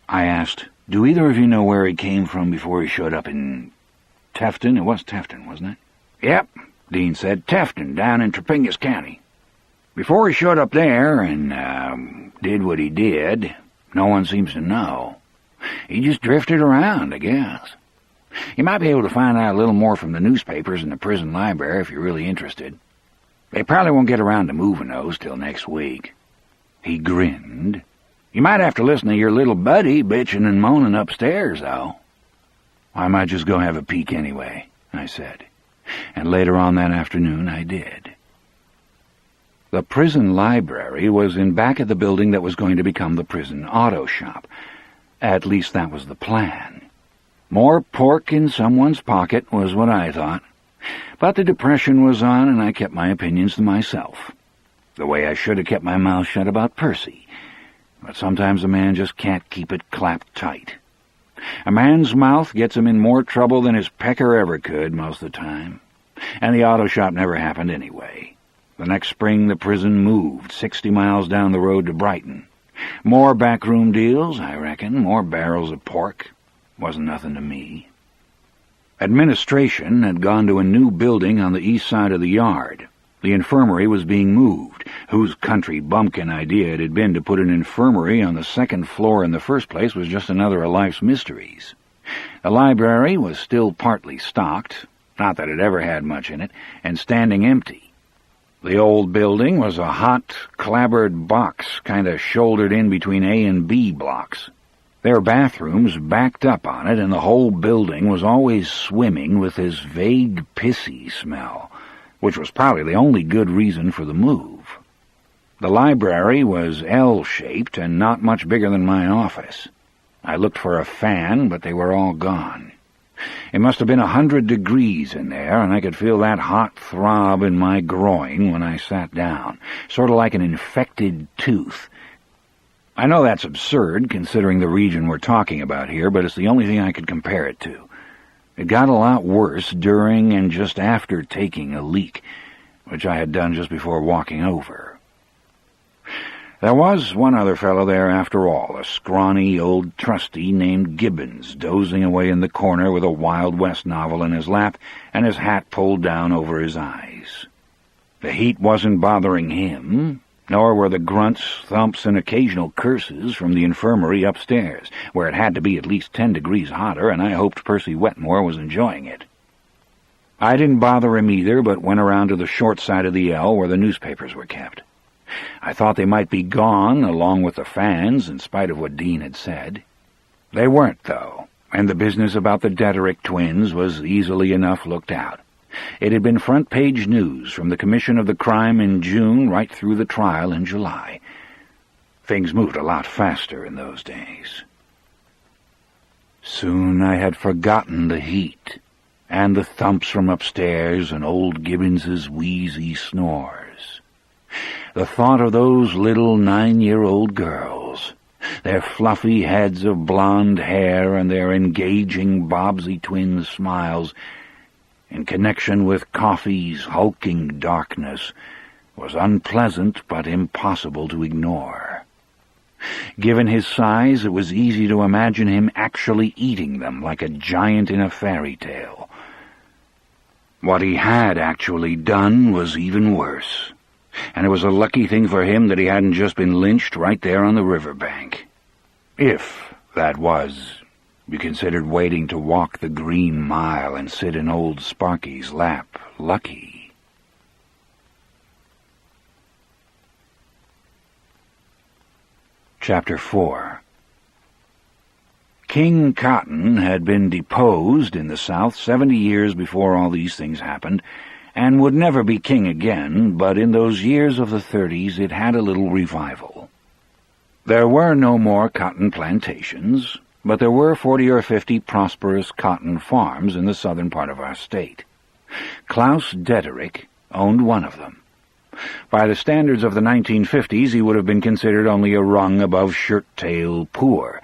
I asked, "Do either of you know where he came from before he showed up in Tefton?" It was Tefton, wasn't it? "Yep," Dean said. "Tefton, down in Topingus County. Before he showed up there and did what he did, no one seems to know. He just drifted around, I guess. You might be able to find out a little more from the newspapers and the prison library if you're really interested. They probably won't get around to moving those till next week." He grinned. "You might have to listen to your little buddy bitching and moaning upstairs, though." "I might just go have a peek anyway," I said. And later on that afternoon I did. The prison library was in back of the building that was going to become the prison auto shop. At least that was the plan. More pork in someone's pocket was what I thought. But the depression was on, and I kept my opinions to myself. The way I should have kept my mouth shut about Percy. But sometimes a man just can't keep it clapped tight. A man's mouth gets him in more trouble than his pecker ever could most of the time. And the auto shop never happened anyway. The next spring the prison moved 60 miles down the road to Brighton. More backroom deals, I reckon, more barrels of pork. Wasn't nothing to me. Administration had gone to a new building on the east side of the yard. The infirmary was being moved. Whose country bumpkin idea it had been to put an infirmary on the second floor in the first place was just another of life's mysteries. The library was still partly stocked, not that it ever had much in it, and standing empty. The old building was a hot, clapboard box, kind of shouldered in between A and B blocks. Their bathrooms backed up on it, and the whole building was always swimming with this vague pissy smell, which was probably the only good reason for the move. The library was L-shaped and not much bigger than my office. I looked for a fan, but they were all gone. It must have been 100 degrees in there, and I could feel that hot throb in my groin when I sat down, sort of like an infected tooth. I know that's absurd, considering the region we're talking about here, but it's the only thing I could compare it to. It got a lot worse during and just after taking a leak, which I had done just before walking over. There was one other fellow there after all, a scrawny old trustee named Gibbons, dozing away in the corner with a Wild West novel in his lap and his hat pulled down over his eyes. The heat wasn't bothering him, nor were the grunts, thumps, and occasional curses from the infirmary upstairs, where it had to be at least 10 degrees hotter, and I hoped Percy Wetmore was enjoying it. I didn't bother him either, but went around to the short side of the L where the newspapers were kept. I thought they might be gone, along with the fans, in spite of what Dean had said. They weren't, though, and the business about the Dederick twins was easily enough looked out. It had been front-page news from the commission of the crime in June right through the trial in July. Things moved a lot faster in those days. Soon I had forgotten the heat, and the thumps from upstairs and old Gibbons's wheezy snores. The thought of those little 9-year-old girls, their fluffy heads of blonde hair and their engaging Bobbsey twins' smiles, in connection with Coffey's hulking darkness, was unpleasant but impossible to ignore. Given his size, it was easy to imagine him actually eating them like a giant in a fairy tale. What he had actually done was even worse, and it was a lucky thing for him that he hadn't just been lynched right there on the riverbank. If that was, you considered waiting to walk the Green Mile and sit in old Sparky's lap lucky. Chapter 4. King Cotton had been deposed in the South 70 years before all these things happened, and would never be king again, but in those years of the 30s it had a little revival. There were no more cotton plantations, but there were 40 or 50 prosperous cotton farms in the southern part of our state. Klaus Dederick owned one of them. By the standards of the 1950s, he would have been considered only a rung above shirt-tail poor.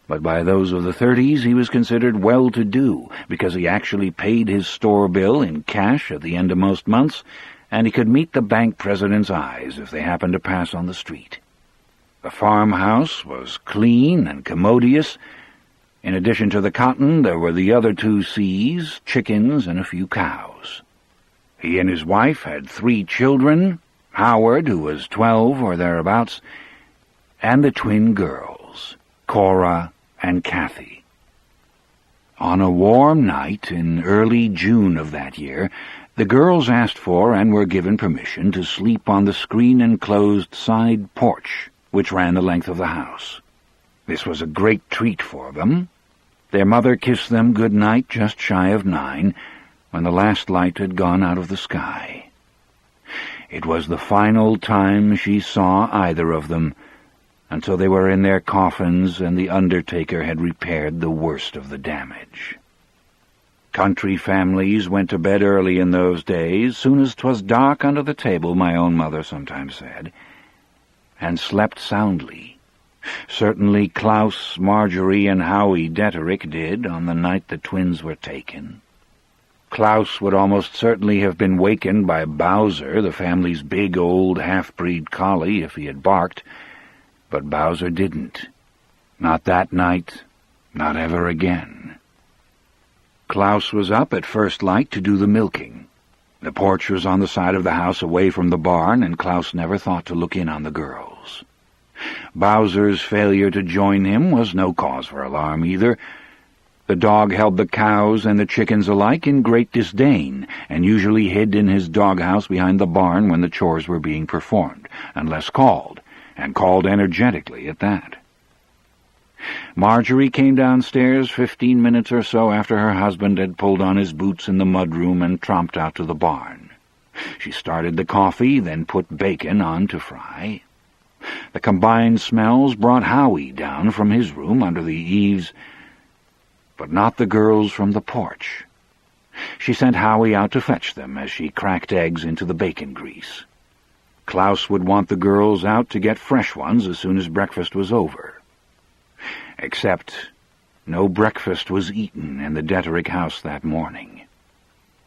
But by those of the 30s, he was considered well-to-do, because he actually paid his store bill in cash at the end of most months, and he could meet the bank president's eyes if they happened to pass on the street. The farmhouse was clean and commodious. In addition to the cotton, there were the other 2 C's, chickens, and a few cows. He and his wife had 3 children, Howard, who was 12 or thereabouts, and the twin girls, Cora and Kathy. On a warm night in early June of that year, the girls asked for and were given permission to sleep on the screen-enclosed side porch, which ran the length of the house. This was a great treat for them. Their mother kissed them good night just shy of 9, when the last light had gone out of the sky. It was the final time she saw either of them, until they were in their coffins and the undertaker had repaired the worst of the damage. Country families went to bed early in those days, soon as 'twas dark under the table, my own mother sometimes said, and slept soundly. Certainly Klaus, Marjorie, and Howie Detterick did on the night the twins were taken. Klaus would almost certainly have been wakened by Bowser, the family's big old half-breed collie, if he had barked, but Bowser didn't. Not that night, not ever again. Klaus was up at first light to do the milking. The porch was on the side of the house away from the barn, and Klaus never thought to look in on the girls. Bowser's failure to join him was no cause for alarm either. The dog held the cows and the chickens alike in great disdain, and usually hid in his doghouse behind the barn when the chores were being performed, unless called, and called energetically at that. Marjorie came downstairs 15 minutes or so after her husband had pulled on his boots in the mudroom and tromped out to the barn. She started the coffee, then put bacon on to fry. The combined smells brought Howie down from his room under the eaves, but not the girls from the porch. She sent Howie out to fetch them as she cracked eggs into the bacon grease. Klaus would want the girls out to get fresh ones as soon as breakfast was over. Except no breakfast was eaten in the Detterick house that morning.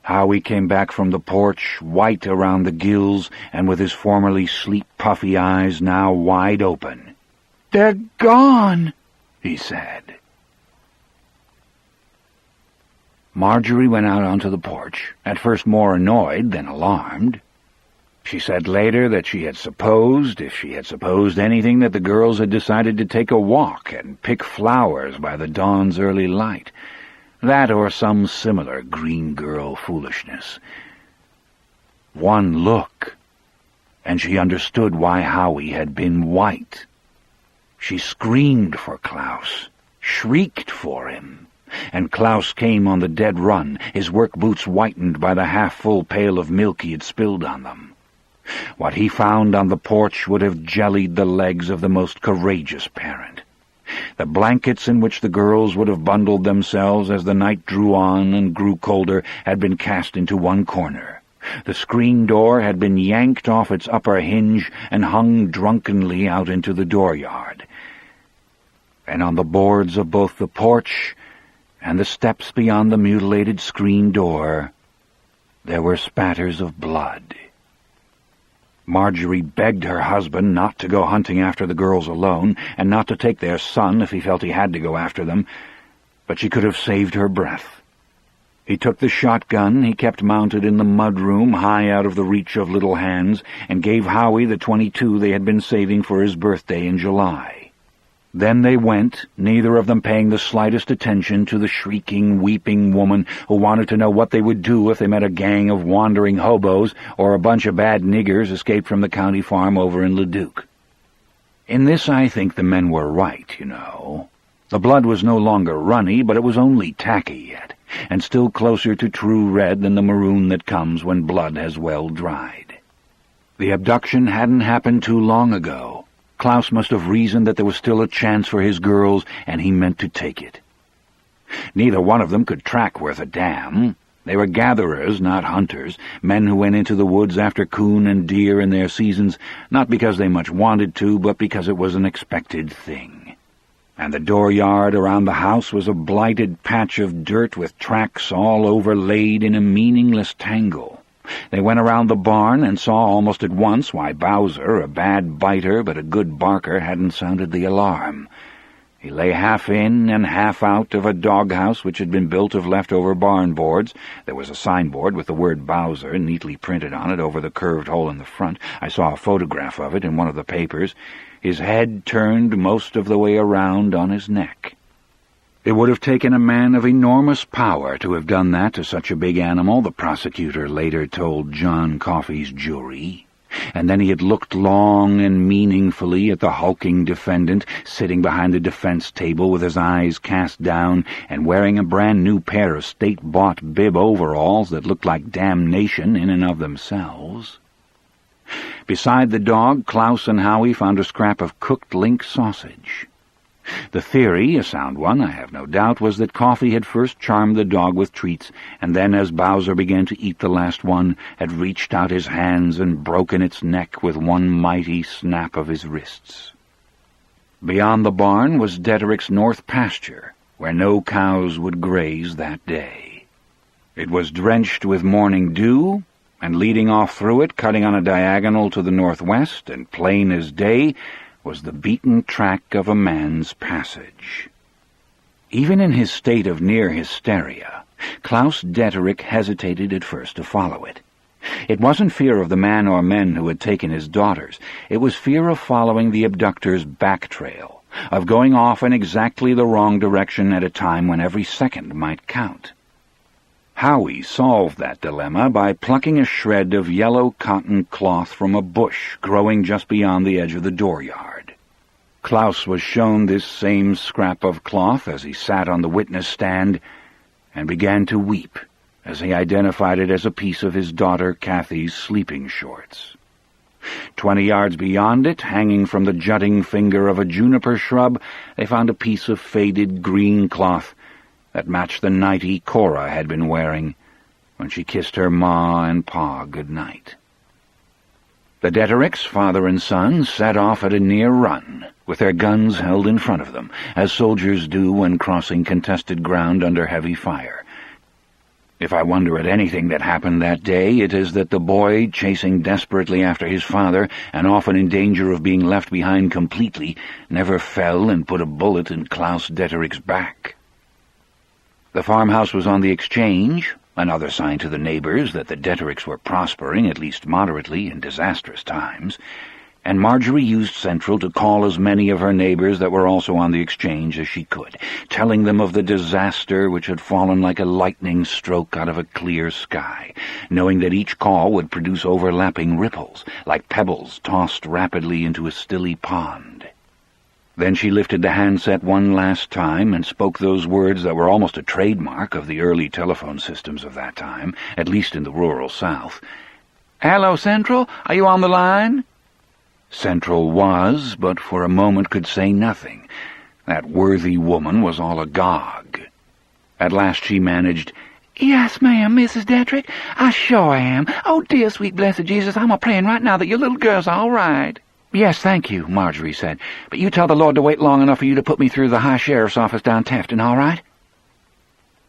Howie came back from the porch, white around the gills, and with his formerly sleep puffy eyes now wide open. "They're gone," he said. Marjorie went out onto the porch, at first more annoyed than alarmed. She said later that she had supposed, if she had supposed anything, that the girls had decided to take a walk and pick flowers by the dawn's early light. That or some similar green girl foolishness. One look, and she understood why Howie had been white. She screamed for Klaus, shrieked for him, and Klaus came on the dead run, his work boots whitened by the half-full pail of milk he had spilled on them. What he found on the porch would have jellied the legs of the most courageous parent. The blankets in which the girls would have bundled themselves as the night drew on and grew colder had been cast into one corner. The screen door had been yanked off its upper hinge and hung drunkenly out into the dooryard. And on the boards of both the porch and the steps beyond the mutilated screen door, there were spatters of blood. Marjorie begged her husband not to go hunting after the girls alone, and not to take their son if he felt he had to go after them, but she could have saved her breath. He took the shotgun he kept mounted in the mudroom high out of the reach of little hands, and gave Howie the .22 they had been saving for his birthday in July. Then they went, neither of them paying the slightest attention to the shrieking, weeping woman who wanted to know what they would do if they met a gang of wandering hobos or a bunch of bad niggers escaped from the county farm over in Leduc. In this I think the men were right, you know. The blood was no longer runny, but it was only tacky yet, and still closer to true red than the maroon that comes when blood has well dried. The abduction hadn't happened too long ago. Klaus must have reasoned that there was still a chance for his girls, and he meant to take it. Neither one of them could track worth a damn. They were gatherers, not hunters, men who went into the woods after coon and deer in their seasons, not because they much wanted to, but because it was an expected thing. And the dooryard around the house was a blighted patch of dirt with tracks all overlaid in a meaningless tangle. They went around the barn and saw almost at once why Bowser, a bad biter but a good barker, hadn't sounded the alarm. He lay half in and half out of a doghouse which had been built of leftover barn boards. There was a signboard with the word Bowser neatly printed on it over the curved hole in the front. I saw a photograph of it in one of the papers. His head turned most of the way around on his neck. It would have taken a man of enormous power to have done that to such a big animal, the prosecutor later told John Coffey's jury. And then he had looked long and meaningfully at the hulking defendant, sitting behind the defense table with his eyes cast down and wearing a brand-new pair of state-bought bib overalls that looked like damnation in and of themselves. Beside the dog, Klaus and Howie found a scrap of cooked link sausage. The theory, a sound one, I have no doubt, was that Coffey had first charmed the dog with treats, and then, as Bowser began to eat the last one, had reached out his hands and broken its neck with one mighty snap of his wrists. Beyond the barn was Deterick's north pasture, where no cows would graze that day. It was drenched with morning dew, and leading off through it, cutting on a diagonal to the northwest, and plain as day, was the beaten track of a man's passage. Even in his state of near hysteria, Klaus Deterick hesitated at first to follow it. It wasn't fear of the man or men who had taken his daughters. It was fear of following the abductor's back trail, of going off in exactly the wrong direction at a time when every second might count. Howie solved that dilemma by plucking a shred of yellow cotton cloth from a bush growing just beyond the edge of the dooryard. Klaus was shown this same scrap of cloth as he sat on the witness stand and began to weep as he identified it as a piece of his daughter Kathy's sleeping shorts. 20 yards beyond it, hanging from the jutting finger of a juniper shrub, they found a piece of faded green cloth that matched the nightie Cora had been wearing when she kissed her ma and pa good night. The Detericks, father and son, set off at a near run, with their guns held in front of them, as soldiers do when crossing contested ground under heavy fire. If I wonder at anything that happened that day, it is that the boy, chasing desperately after his father, and often in danger of being left behind completely, never fell and put a bullet in Klaus Deterick's back. The farmhouse was on the exchange, another sign to the neighbors that the Detericks were prospering, at least moderately, in disastrous times, and Marjorie used Central to call as many of her neighbors that were also on the exchange as she could, telling them of the disaster which had fallen like a lightning stroke out of a clear sky, knowing that each call would produce overlapping ripples, like pebbles tossed rapidly into a stilly pond. Then she lifted the handset one last time and spoke those words that were almost a trademark of the early telephone systems of that time, at least in the rural South. "Hello, Central? Are you on the line?" Central was, but for a moment could say nothing. That worthy woman was all agog. At last she managed, "Yes, ma'am, Mrs. Deterick. I sure am. Oh, dear, sweet, blessed Jesus, I'm a-praying right now that your little girl's all right." "Yes, thank you," Marjorie said. "But you tell the Lord to wait long enough for you to put me through the High Sheriff's office down Tefton, all right?"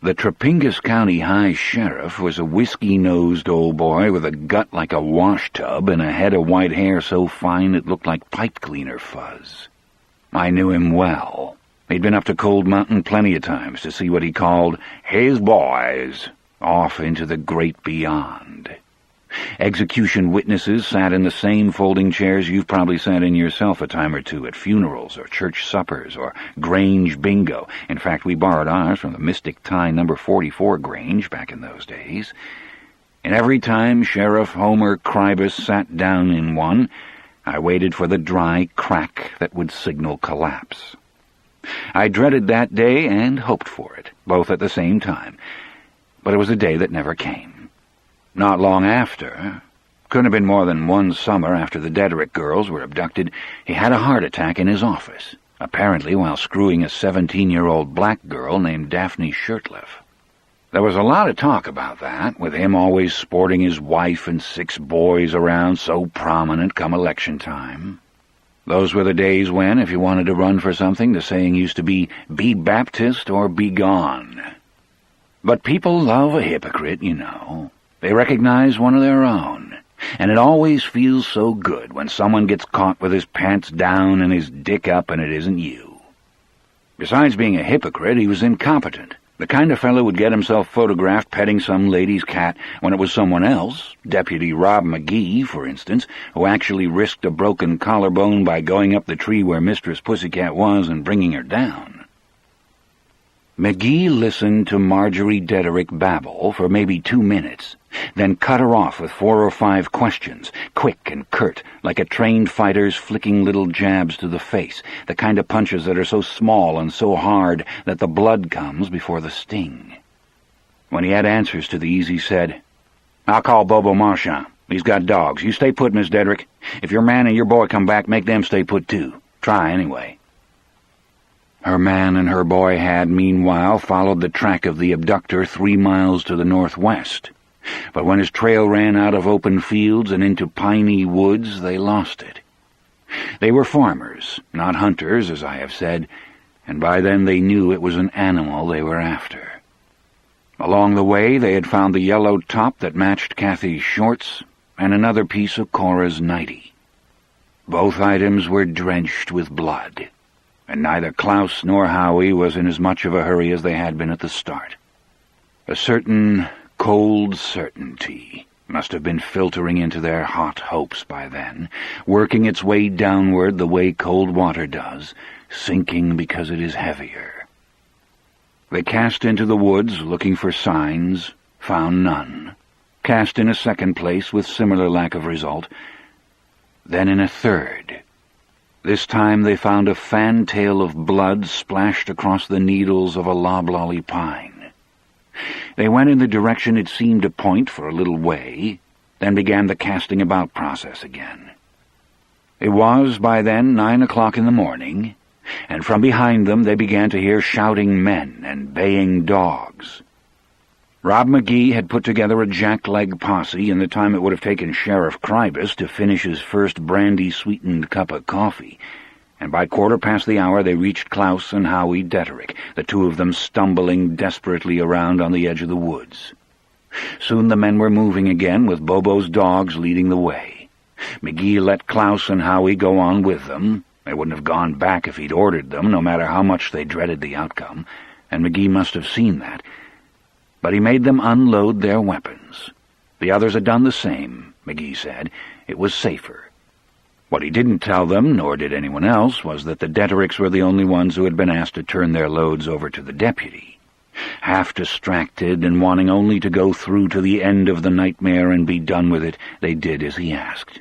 The Trepingus County High Sheriff was a whiskey-nosed old boy with a gut like a wash-tub and a head of white hair so fine it looked like pipe-cleaner fuzz. I knew him well. He'd been up to Cold Mountain plenty of times to see what he called his boys, off into the great beyond. Execution witnesses sat in the same folding chairs you've probably sat in yourself a time or two at funerals or church suppers or Grange bingo. In fact, we borrowed ours from the Mystic Tie No. 44 Grange back in those days. And every time Sheriff Homer Krybus sat down in one, I waited for the dry crack that would signal collapse. I dreaded that day and hoped for it, both at the same time. But it was a day that never came. Not long after, couldn't have been more than one summer after the Deterick girls were abducted, he had a heart attack in his office, apparently while screwing a 17-year-old black girl named Daphne Shirtliff. There was a lot of talk about that, with him always sporting his wife and 6 boys around so prominent come election time. Those were the days when, if you wanted to run for something, the saying used to be Baptist or be gone. But people love a hypocrite, you know. They recognize one of their own. And it always feels so good when someone gets caught with his pants down and his dick up and it isn't you. Besides being a hypocrite, he was incompetent. The kind of fellow would get himself photographed petting some lady's cat when it was someone else, Deputy Rob McGee, for instance, who actually risked a broken collarbone by going up the tree where Mistress Pussycat was and bringing her down. McGee listened to Marjorie Dederick babble for maybe 2 minutes, then cut her off with 4 or 5 questions, quick and curt, like a trained fighter's flicking little jabs to the face, the kind of punches that are so small and so hard that the blood comes before the sting. When he had answers to these, he said, "I'll call Bobo Marchand. He's got dogs. You stay put, Miss Dederick. If your man and your boy come back, make them stay put, too. Try, anyway." Her man and her boy had, meanwhile, followed the track of the abductor 3 miles to the northwest. But when his trail ran out of open fields and into piney woods, they lost it. They were farmers, not hunters, as I have said, and by then they knew it was an animal they were after. Along the way, they had found the yellow top that matched Kathy's shorts and another piece of Cora's nightie. Both items were drenched with blood, and neither Klaus nor Howie was in as much of a hurry as they had been at the start. A certain cold certainty must have been filtering into their hot hopes by then, working its way downward the way cold water does, sinking because it is heavier. They cast into the woods looking for signs, found none. Cast in a second place with similar lack of result. Then in a third. This time they found a fantail of blood splashed across the needles of a loblolly pine. They went in the direction it seemed to point for a little way, then began the casting about process again. It was, by then, 9 o'clock in the morning, and from behind them they began to hear shouting men and baying dogs. Rob McGee had put together a jackleg posse in the time it would have taken Sheriff Krybus to finish his first brandy-sweetened cup of coffee, and by 1/4 the hour they reached Klaus and Howie Dederick, the 2 of them stumbling desperately around on the edge of the woods. Soon the men were moving again, with Bobo's dogs leading the way. McGee let Klaus and Howie go on with them. They wouldn't have gone back if he'd ordered them, no matter how much they dreaded the outcome, and McGee must have seen that. But he made them unload their weapons. The others had done the same, McGee said. It was safer. What he didn't tell them, nor did anyone else, was that the Dedericks were the only ones who had been asked to turn their loads over to the deputy. Half distracted and wanting only to go through to the end of the nightmare and be done with it, they did as he asked.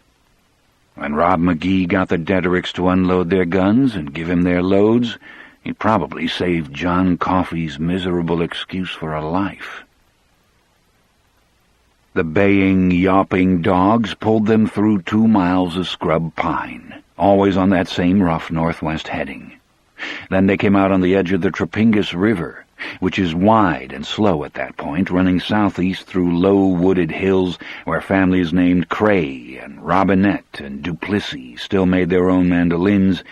When Rob McGee got the Dedericks to unload their guns and give him their loads, he probably saved John Coffey's miserable excuse for a life. The baying, yawping dogs pulled them through 2 miles of scrub pine, always on that same rough northwest heading. Then they came out on the edge of the Trapingus River, which is wide and slow at that point, running southeast through low wooded hills where families named Cray and Robinette and Duplessis still made their own mandolins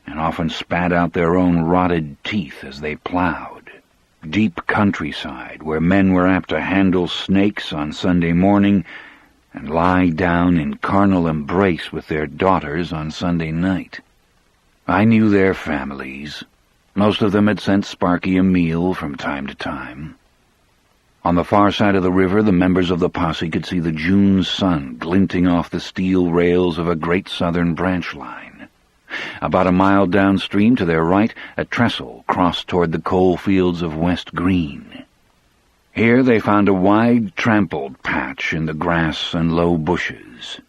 and often spat out their own rotted teeth as they plowed. Deep countryside where men were apt to handle snakes on Sunday morning and lie down in carnal embrace with their daughters on Sunday night. I knew their families. Most of them had sent Sparky a meal from time to time. On the far side of the river, the members of the posse could see the June sun glinting off the steel rails of a great southern branch line. About a mile downstream to their right, a trestle crossed toward the coal fields of West Green. Here they found a wide, trampled patch in the grass and low bushes,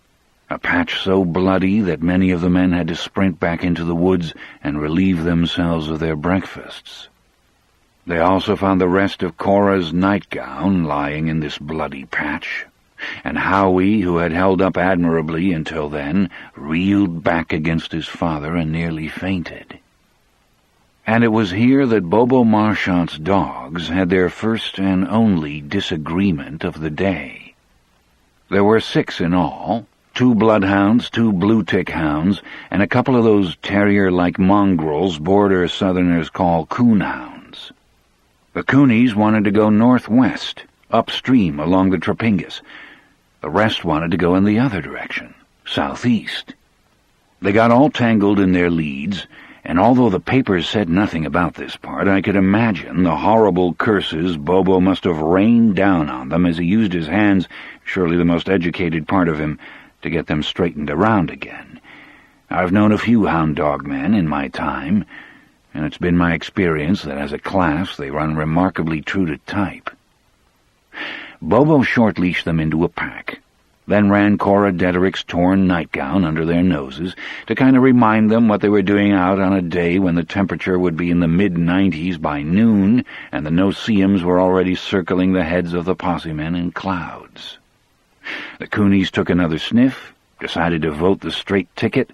a patch so bloody that many of the men had to sprint back into the woods and relieve themselves of their breakfasts. They also found the rest of Cora's nightgown lying in this bloody patch, and Howie, who had held up admirably until then, reeled back against his father and nearly fainted. And it was here that Bobo Marchand's dogs had their first and only disagreement of the day. There were 6 in all, 2 bloodhounds, 2 blue-tick hounds, and a couple of those terrier-like mongrels border Southerners call coonhounds. The coonies wanted to go northwest, upstream along the Trapingus. The rest wanted to go in the other direction, southeast. They got all tangled in their leads, and although the papers said nothing about this part, I could imagine the horrible curses Bobo must have rained down on them as he used his hands, surely the most educated part of him, to get them straightened around again. I've known a few hound dog men in my time, and it's been my experience that as a class they run remarkably true to type. Bobo short-leashed them into a pack, then ran Cora Dederick's torn nightgown under their noses to kind of remind them what they were doing out on a day when the temperature would be in the mid-90s by noon and the no-see-ums were already circling the heads of the posse-men in clouds. The coonies took another sniff, decided to vote the straight ticket,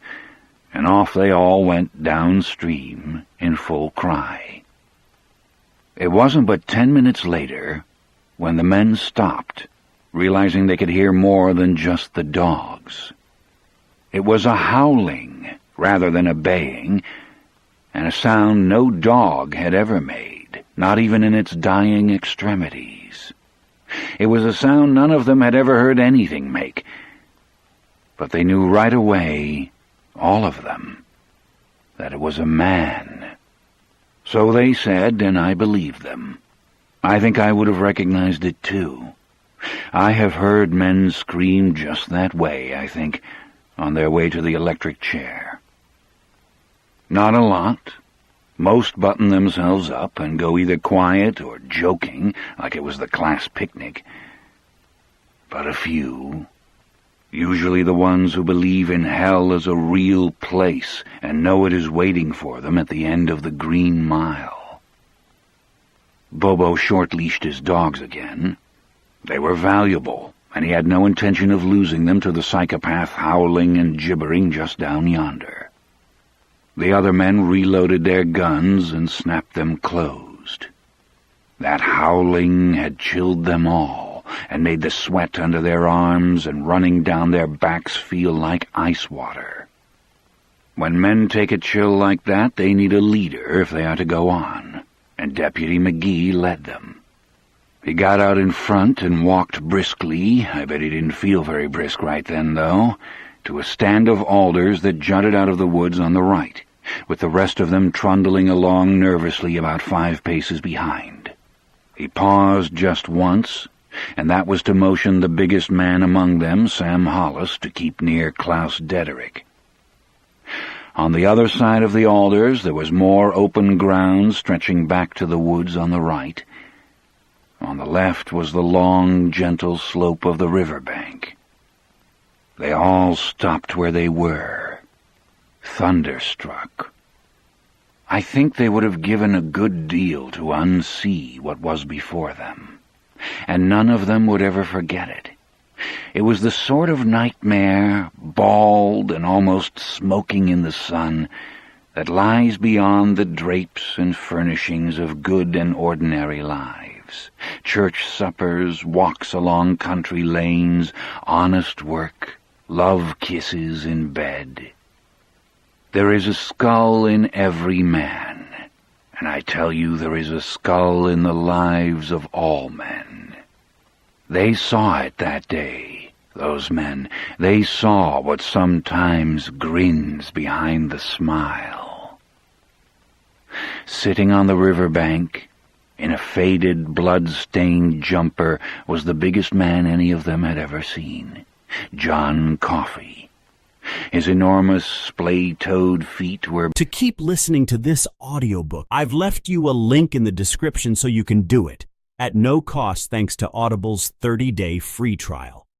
and off they all went downstream in full cry. It wasn't but 10 minutes later when the men stopped, realizing they could hear more than just the dogs. It was a howling rather than a baying, and a sound no dog had ever made, not even in its dying extremities. It was a sound none of them had ever heard anything make, but they knew right away, all of them, that it was a man. So they said, and I believed them. I think I would have recognized it too. I have heard men scream just that way, I think, on their way to the electric chair. Not a lot. Most button themselves up and go either quiet or joking, like it was the class picnic. But a few, usually the ones who believe in hell as a real place and know it is waiting for them at the end of the Green Mile. Bobo short-leashed his dogs again. They were valuable, and he had no intention of losing them to the psychopath howling and gibbering just down yonder. The other men reloaded their guns and snapped them closed. That howling had chilled them all, and made the sweat under their arms and running down their backs feel like ice water. When men take a chill like that, they need a leader if they are to go on, and Deputy McGee led them. He got out in front and walked briskly, I bet he didn't feel very brisk right then, though, to a stand of alders that jutted out of the woods on the right, with the rest of them trundling along nervously about 5 paces behind. He paused just once, and that was to motion the biggest man among them, Sam Hollis, to keep near Klaus Dederick. On the other side of the alders there was more open ground stretching back to the woods on the right. On the left was the long, gentle slope of the riverbank. They all stopped where they were, thunderstruck. I think they would have given a good deal to unsee what was before them, and none of them would ever forget it. It was the sort of nightmare, bald and almost smoking in the sun, that lies beyond the drapes and furnishings of good and ordinary lives. Church suppers, walks along country lanes, honest work, love kisses in bed. There is a skull in every man, and I tell you there is a skull in the lives of all men. They saw it that day, those men. They saw what sometimes grins behind the smile. Sitting on the riverbank, in a faded, blood-stained jumper, was the biggest man any of them had ever seen, John Coffey. His enormous, splay-toed feet were... To keep listening to this audiobook, I've left you a link in the description so you can do it, at no cost thanks to Audible's 30-day free trial.